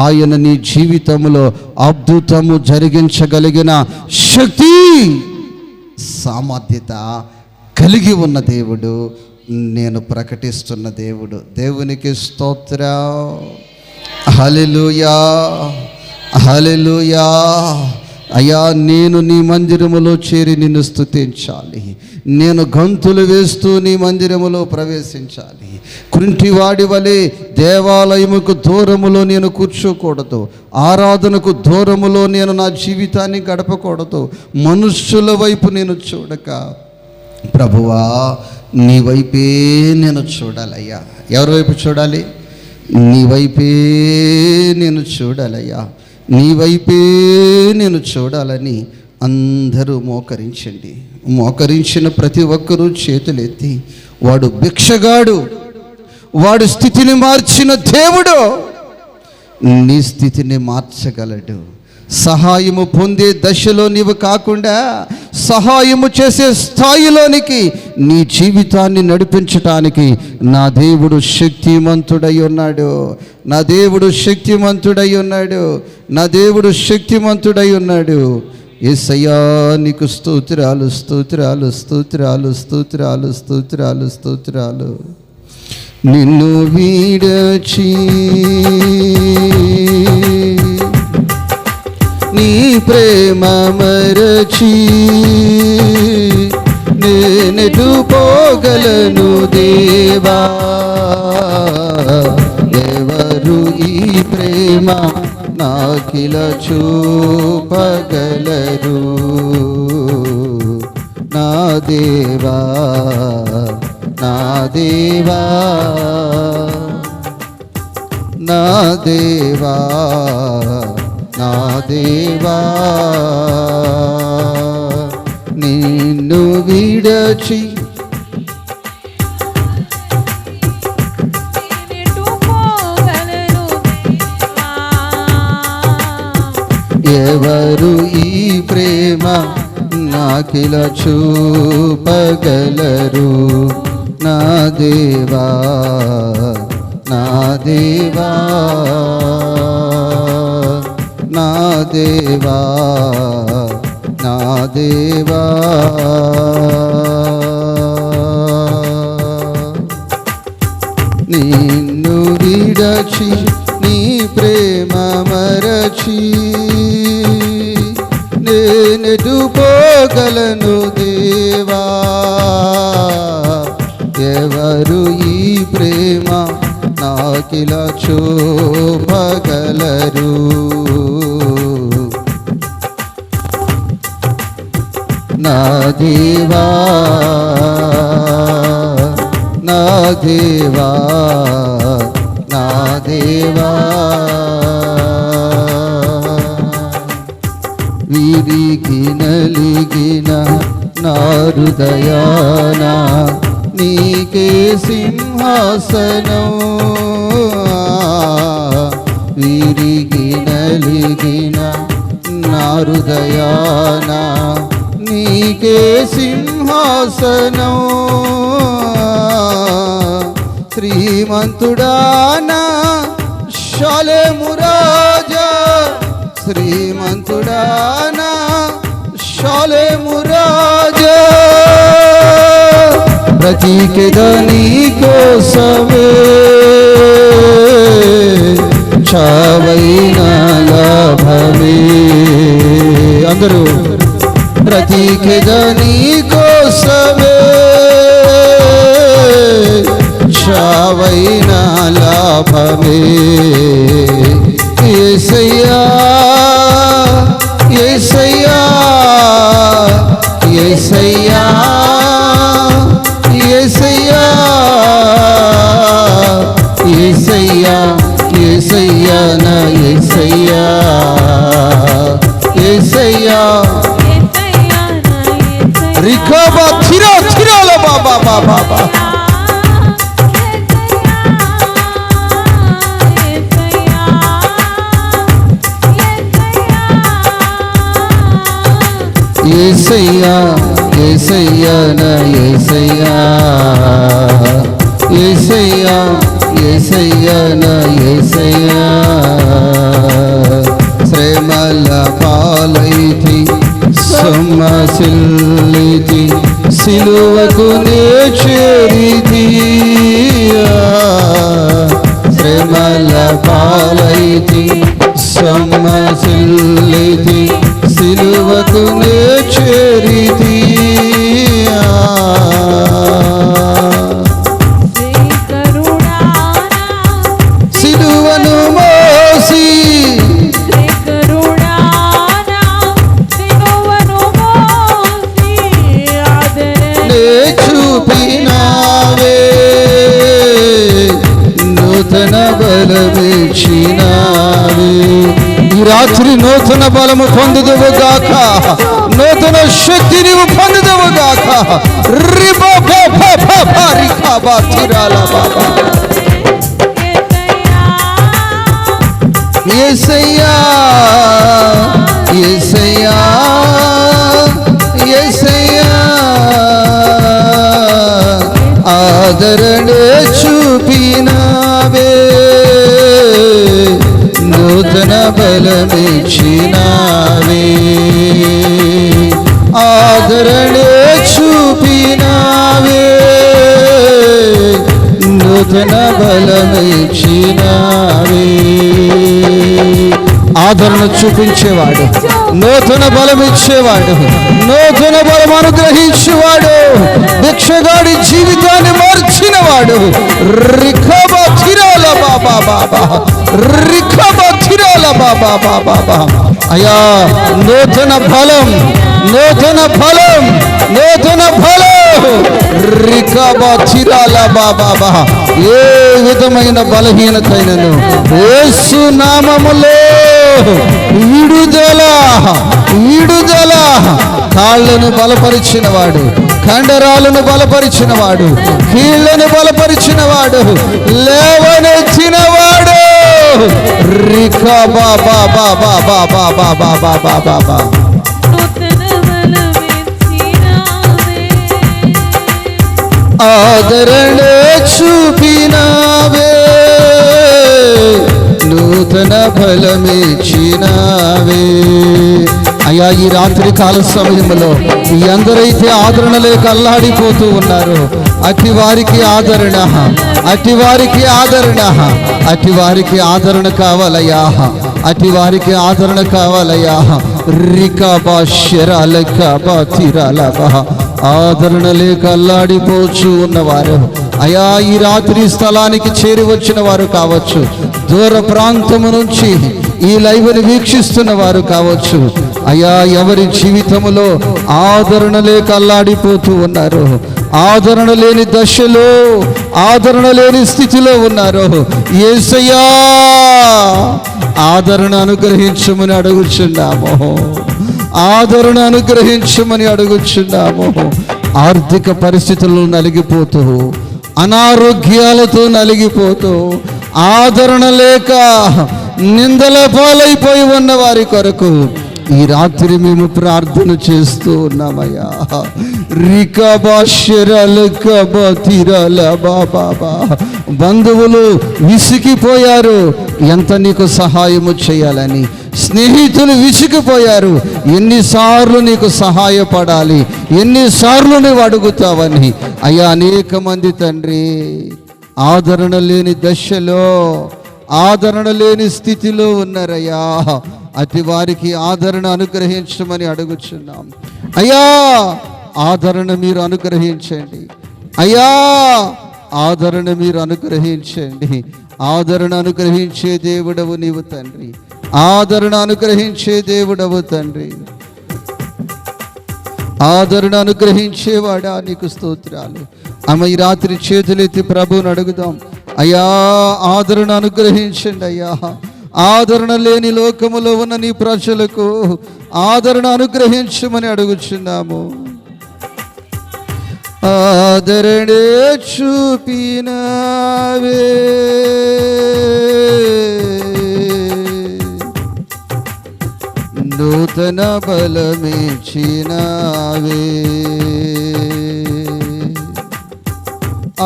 ఆయన నీ జీవితంలో అద్భుతము జరిగించగలిగిన శక్తి, సామర్థ్యత కలిగి ఉన్న దేవుడు, నేను ప్రకటిస్తున్న దేవుడు. దేవునికి స్తోత్రం, హల్లెలూయా, హల్లెలూయా. అయ్యా, నేను నీ మందిరములో చేరి నిన్ను స్తుతించాలి, నేను గంతులు వేస్తూ నీ మందిరములో ప్రవేశించాలి. కుంటివాడి వలె దేవాలయముకు దూరములో నేను కూర్చోకూడదు, ఆరాధనకు దూరములో నేను నా జీవితాన్ని గడపకూడదు. మనుష్యుల వైపు నేను చూడక, ప్రభువా నీ వైపే నేను చూడాలయ్యా. ఎవరి వైపు చూడాలి? నీ వైపే నేను చూడాలయ్యా, నీ వైపే నేను చూడాలని అందరూ మోకరించండి. మోకరించిన ప్రతి ఒక్కరూ చేతులెత్తి, వాడు భిక్షగాడు, వాడు స్థితిని మార్చిన దేవుడు నీ స్థితిని మార్చగలడు. సహాయము పొందే దశలో నీవు కాకుండా సహాయము చేసే స్థాయిలోనికి నీ జీవితాన్ని నడిపించటానికి నా దేవుడు శక్తిమంతుడై ఉన్నాడు. నా దేవుడు శక్తిమంతుడై ఉన్నాడు. నా దేవుడు శక్తిమంతుడై ఉన్నాడు. యేసయ్యా నీకు స్తోత్రాలు, స్తోత్రాలు, స్తోత్రాలు, స్తోత్రాలు, స్తోత్రాలు, స్తోత్రాలు. నిన్ను వీడచి నీ ప్రేమ మరచి నేనెటు పోగలను దేవా, ఎవరు ఈ ప్రేమ నాకిల చూపగలరు, నా దేవా, నా దేవా, నా దేవా, నా దేవా. నిన్ను విడచి ఎవరు ఈ ప్రేమ నాకిల చూపగలరు నా దేవా నా దేవా నా దేవా నా దేవా నిన్ను విడచి నీ ప్రేమ మరచి నేనెటు పోగలను దేవా ఎవరు ఈ ప్రేమ నాకిల చూపగలరు నా దేవా నా దేవా నా దేవా విరిగి నలిగిన నా హృదయాన నీకే సింహాసనం విరిగి నలిగిన నా హృదయాన నీకే సింహాసనం శ్రీమంతుడానా షాలేము రాజా శ్రీమంతుడానా షాలేము రాజా ప్రతీకెద నీ కోసమే చావైన లాభమే అందరూ ప్రతీకెద నీ కోసమే చావైన లాభమే యేసయ్యా యేసయ్యా యేసయ్యా యేసయ్యా యేసయ్యా యేసయ్యా నా యేసయ్యా యేసయ్యా రికబా థిరా థిరాల బాబా బాబా బాబా యేసయ్యా యేసయ్యా నా యేసయ్యా యేసయ్యా యేసయ్యా నా యేసయ్యా శ్రమల పాలైతి సొమ్మసిల్లితి సిలువకు నే చేరితి శ్రమల పాలైతి సొమ్మసిల్లితి సిలువకు నే చేరితి సిలువను మోసి నే చూపినావే నూతన బలమిచ్చినావే ఈ రాత్రి నూతన బలము పొందుదువు గాక నూతన శక్తి నీవు పొందుదువు గాక యేసయ్యా యేసయ్యా యేసయ్యా ఆదరణ చూపినావే నూతన బలమిచ్చినావే ఆదరణ చూపినావే నూతన బలమిచ్చినావే ఆదరణ చూపించేవాడు నూతన బలం ఇచ్చేవాడు నూతన బలం అనుగ్రహించేవాడు భిక్షగాడి జీవితాన్ని మార్చినవాడు రిఖబా థిరాల బాబా బాబా రిఖబా థిరాల బాబా బాబా బాబా అయ్యా నూతన బలం నూతన బలం నూతన బలం రిఖబా థిరాల బాబా బాబా ఏ విధమైన బలహీనతైనను యేసు నామములో విడుదల విడుదల కాళ్ళను బలపరిచినవాడు కండరాలను బలపరిచినవాడు కీళ్లను బలపరిచినవాడు లేవనెత్తినవాడు రికా బాబా బాబా బాబా బాబా బాబా బాబా ఆదరణ చూపినావే, నూతన బలమిచ్చినావే. అయ్యా, ఈ రాత్రి కాల సమయంలో ఎందరైతే ఆదరణ లేక అల్లాడిపోతూ ఉన్నారో అట్టి వారికి ఆదరణ, అట్టి వారికి ఆదరణ, అట్టి వారికి ఆదరణ కావాలయ్యా, అట్టి వారికి ఆదరణ కావాలయ్యా. రికాబా శరాలకాబా తిరాలబా, ఆదరణ లేక అల్లాడిపోచు ఉన్నవారు అయా ఈ రాత్రి స్థలానికి చేరి వచ్చిన వారు కావచ్చు, దూర ప్రాంతము నుంచి ఈ లైవ్ని వీక్షిస్తున్న వారు కావచ్చు. అయా, ఎవరి జీవితములో ఆదరణ లేక అల్లాడిపోతూ ఉన్నారు, ఆదరణ లేని దశలో, ఆదరణ లేని స్థితిలో ఉన్నారు, యేసయ్యా ఆదరణ అనుగ్రహించమని అడుగుచున్నాము, ఆదరణ అనుగ్రహించమని అడుగుచున్నాము. ఆర్థిక పరిస్థితుల్లో నలిగిపోతూ, అనారోగ్యాలతో నలిగిపోతూ, ఆదరణ లేక నిందల పాలైపోయి ఉన్న వారి కొరకు ఈ రాత్రి మేము ప్రార్థన చేస్తూ ఉన్నామయ్యా. బంధువులు విసిగిపోయారు ఎంత నీకు సహాయము చేయాలని, స్నేహితులు విసిగిపోయారు ఎన్నిసార్లు నీకు సహాయపడాలి, ఎన్నిసార్లు నువ్వు అడుగుతావని. అయ్యా, అనేక మంది తండ్రి ఆదరణ లేని దశలో, ఆదరణ లేని స్థితిలో ఉన్నారయ్యా. అతి వారికి ఆదరణ అనుగ్రహించమని అడుగుచున్నాం అయ్యా. ఆదరణ మీరు అనుగ్రహించండి అయ్యా, ఆదరణ మీరు అనుగ్రహించండి. ఆదరణ అనుగ్రహించే దేవుడవు నీవు తండ్రి, ఆదరణ అనుగ్రహించే దేవుడవు తండ్రి, ఆదరణ అనుగ్రహించేవాడా నీకు స్తోత్రాలు. ఆమె ఈ రాత్రి చేతులెత్తి ప్రభువుని అడుగుదాం. అయ్యా, ఆదరణ అనుగ్రహించండి అయ్యా. ఆదరణ లేని లోకములో ఉన్న నీ ప్రజలకు ఆదరణ అనుగ్రహించమని అడుగుచున్నాము. ఆదరణే చూపినావే, నూతన బలమిచ్చినావే.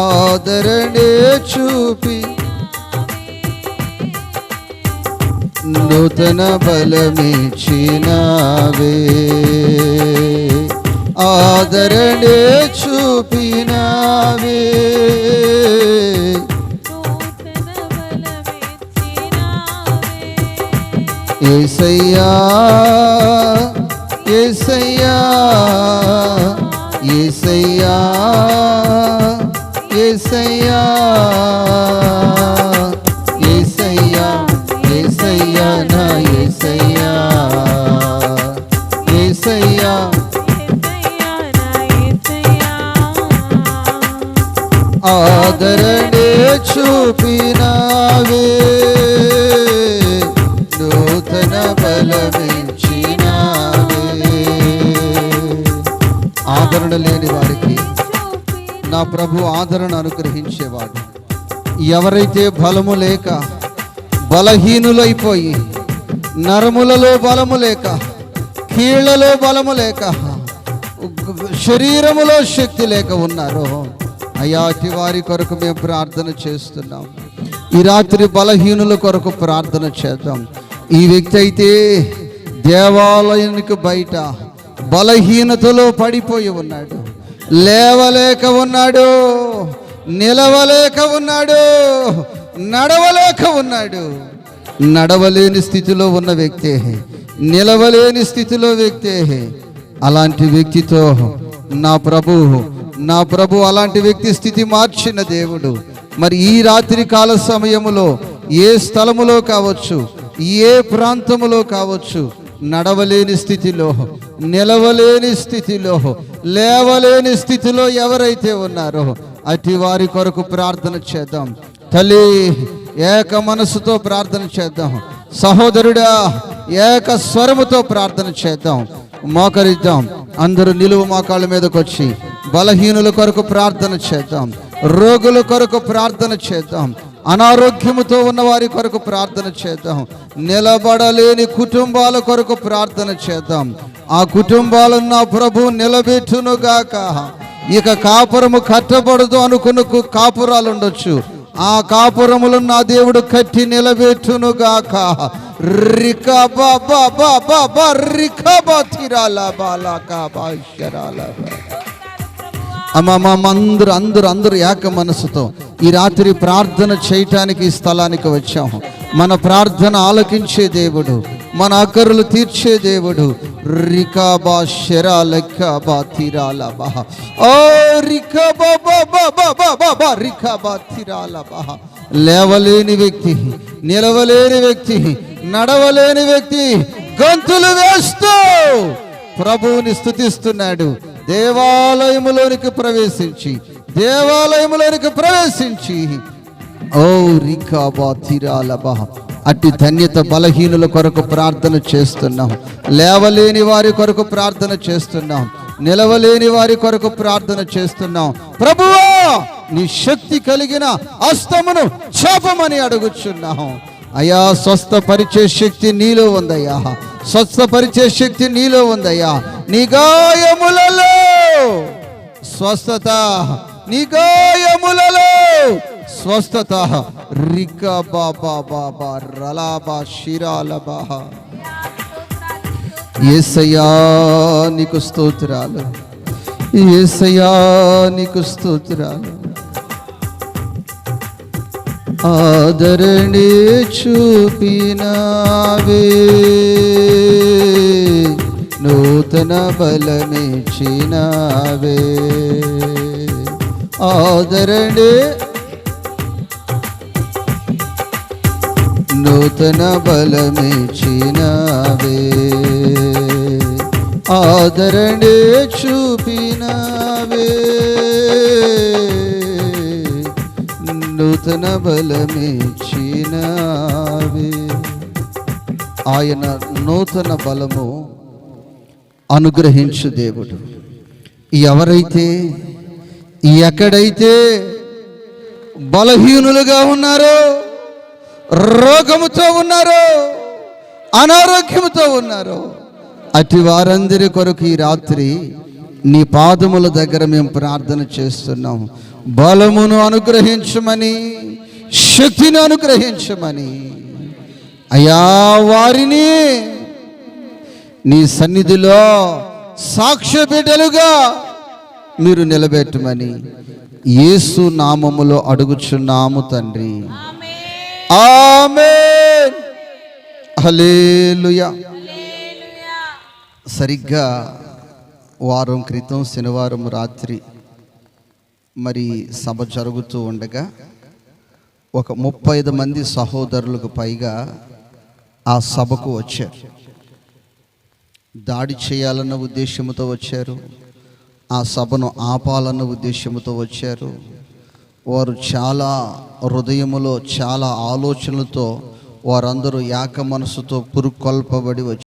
ఆదరణే చూపి నూతన బలమిచ్చినావే. ఆదరణే చూపినావే. యేసయ్యా, యేసయ్యా, యేసయ్యా, యేసయ్యా, యేసయ్యా, యేసయ్యా, నా యేసయ్యా, యేసయ్యా. ఆదరణే చూపినావే, నూతన బలమిచ్చినావే. ఆదరణ లేని వారికి నా ప్రభు ఆదరణ అనుగ్రహించేవాడు. ఎవరైతే బలము లేక బలహీనులైపోయి, నరములలో బలము లేక, కీళ్లలో బలము లేక, శరీరములో శక్తి లేక ఉన్నారో అయ్యా, అతి వారి కొరకు మేము ప్రార్థన చేస్తున్నాం. ఈ రాత్రి బలహీనుల కొరకు ప్రార్థన చేద్దాం. ఈ వ్యక్తి అయితే దేవాలయానికి బయట బలహీనతలో పడిపోయి ఉన్నాడు, లేవలేక ఉన్నాడు, నిలవలేక ఉన్నాడు, నడవలేక ఉన్నాడు. నడవలేని స్థితిలో ఉన్న వ్యక్తే, నిలవలేని స్థితిలో వ్యక్తే. అలాంటి వ్యక్తితో నా ప్రభు అలాంటి వ్యక్తి స్థితి మార్చిన దేవుడు. మరి ఈ రాత్రి కాల సమయములో ఏ స్థలములో కావచ్చు, ఏ ప్రాంతములో కావచ్చు, నడవలేని స్థితిలో, నిలవలేని స్థితిలో, లేవలేని స్థితిలో ఎవరైతే ఉన్నారో అటు వారి కొరకు ప్రార్థన చేద్దాం. తల్లి, ఏక మనసుతో ప్రార్థన చేద్దాం. సహోదరుడా, ఏక స్వరముతో ప్రార్థన చేద్దాం. మోకరిద్దాం. అందరూ నిలువు మోకాళ్ళ మీదకి వచ్చి బలహీనుల కొరకు ప్రార్థన చేద్దాం, రోగుల కొరకు ప్రార్థన చేద్దాం, అనారోగ్యముతో ఉన్న వారి కొరకు ప్రార్థన చేద్దాం, నిలబడలేని కుటుంబాల కొరకు ప్రార్థన చేద్దాం. ఆ కుటుంబాలను నా ప్రభు నిలబెట్టునుగాక. ఇక కాపురము కట్టబడదు అనుకున్న కాపురాలు ఉండొచ్చు. ఆ కాపురములను నా దేవుడు కట్టి నిలబెట్టును గాక. అందరూ ఏక మనసుతో ఈ రాత్రి ప్రార్థన చేయటానికి ఈ స్థలానికి వచ్చాము. మన ప్రార్థన ఆలకించే దేవుడు, మన అక్కర్లు తీర్చే దేవుడు. రికాబా షెరా లెక్కబా తీరాల బహ ఓ రికాబా బాబా రికాబా తీరాల బహ. లేవలేని వ్యక్తి, నిలవలేని వ్యక్తి, నడవలేని వ్యక్తి గంతులు వేస్తూ ప్రభువుని స్తుతిస్తున్నాడు. దేవాలయములోనికి ప్రవేశించి ఓ రికాబా తీరాల బహ. అట్టి ధన్యత బలహీనుల కొరకు ప్రార్థన చేస్తున్నాం. లేవలేని వారి కొరకు ప్రార్థన చేస్తున్నాం. నిలవలేని వారి కొరకు ప్రార్థన చేస్తున్నాం. ప్రభువా, నీ శక్తి కలిగిన హస్తమును చాపమని అడుగుచున్నాం. అయ్యా, స్వస్థపరిచే శక్తి నీలో ఉందయ్యా. స్వస్థపరిచే శక్తి నీలో ఉందయ్యా. నీ గాయములలో స్వస్థత, నీ గాయములలో స్వస్థత. రికా బాబా బాబా రలాబా షిరాలబా. యేసయ్యా నీకు స్తోత్రాలు, యేసయ్యా నీకు స్తోత్రాలు. ఆదరణే చూపినావే, నూతన బలమిచ్చినావే. ఆదరణే నూతన బలమిచ్చినావే. ఆదరణే చూపినావే, నూతన బలమిచ్చినావే. ఆయన నూతన బలము అనుగ్రహించు దేవుడు. ఎవరైతే ఎక్కడైతే బలహీనులుగా ఉన్నారో, రోగముతో ఉన్నారో, అనారోగ్యముతో ఉన్నారో, అటు వారందరి కొరకు ఈ రాత్రి నీ పాదముల దగ్గర మేము ప్రార్థన చేస్తున్నాం. బలమును అనుగ్రహించమని, శక్తిని అనుగ్రహించమని. అయ్యా, వారిని నీ సన్నిధిలో సాక్ష్య బిడ్డలుగా మీరు నిలబెట్టమని యేసు నామములో అడుగుచున్నాము తండ్రి. ఆమేన్. హల్లెలూయా. సరిగ్గా వారం క్రితం శనివారం రాత్రి మరి సభ జరుగుతూ ఉండగా ఒక 35 మంది సహోదరులకు పైగా ఆ సభకు వచ్చారు. దాడి చేయాలన్న ఉద్దేశంతో వచ్చారు. ఆ సభను ఆపాలన్న ఉద్దేశంతో వచ్చారు. వారు చాలా హృదయములో చాలా ఆలోచనలతో వారందరూ ఏక మనసుతో పురుకొల్పబడి వచ్చారు.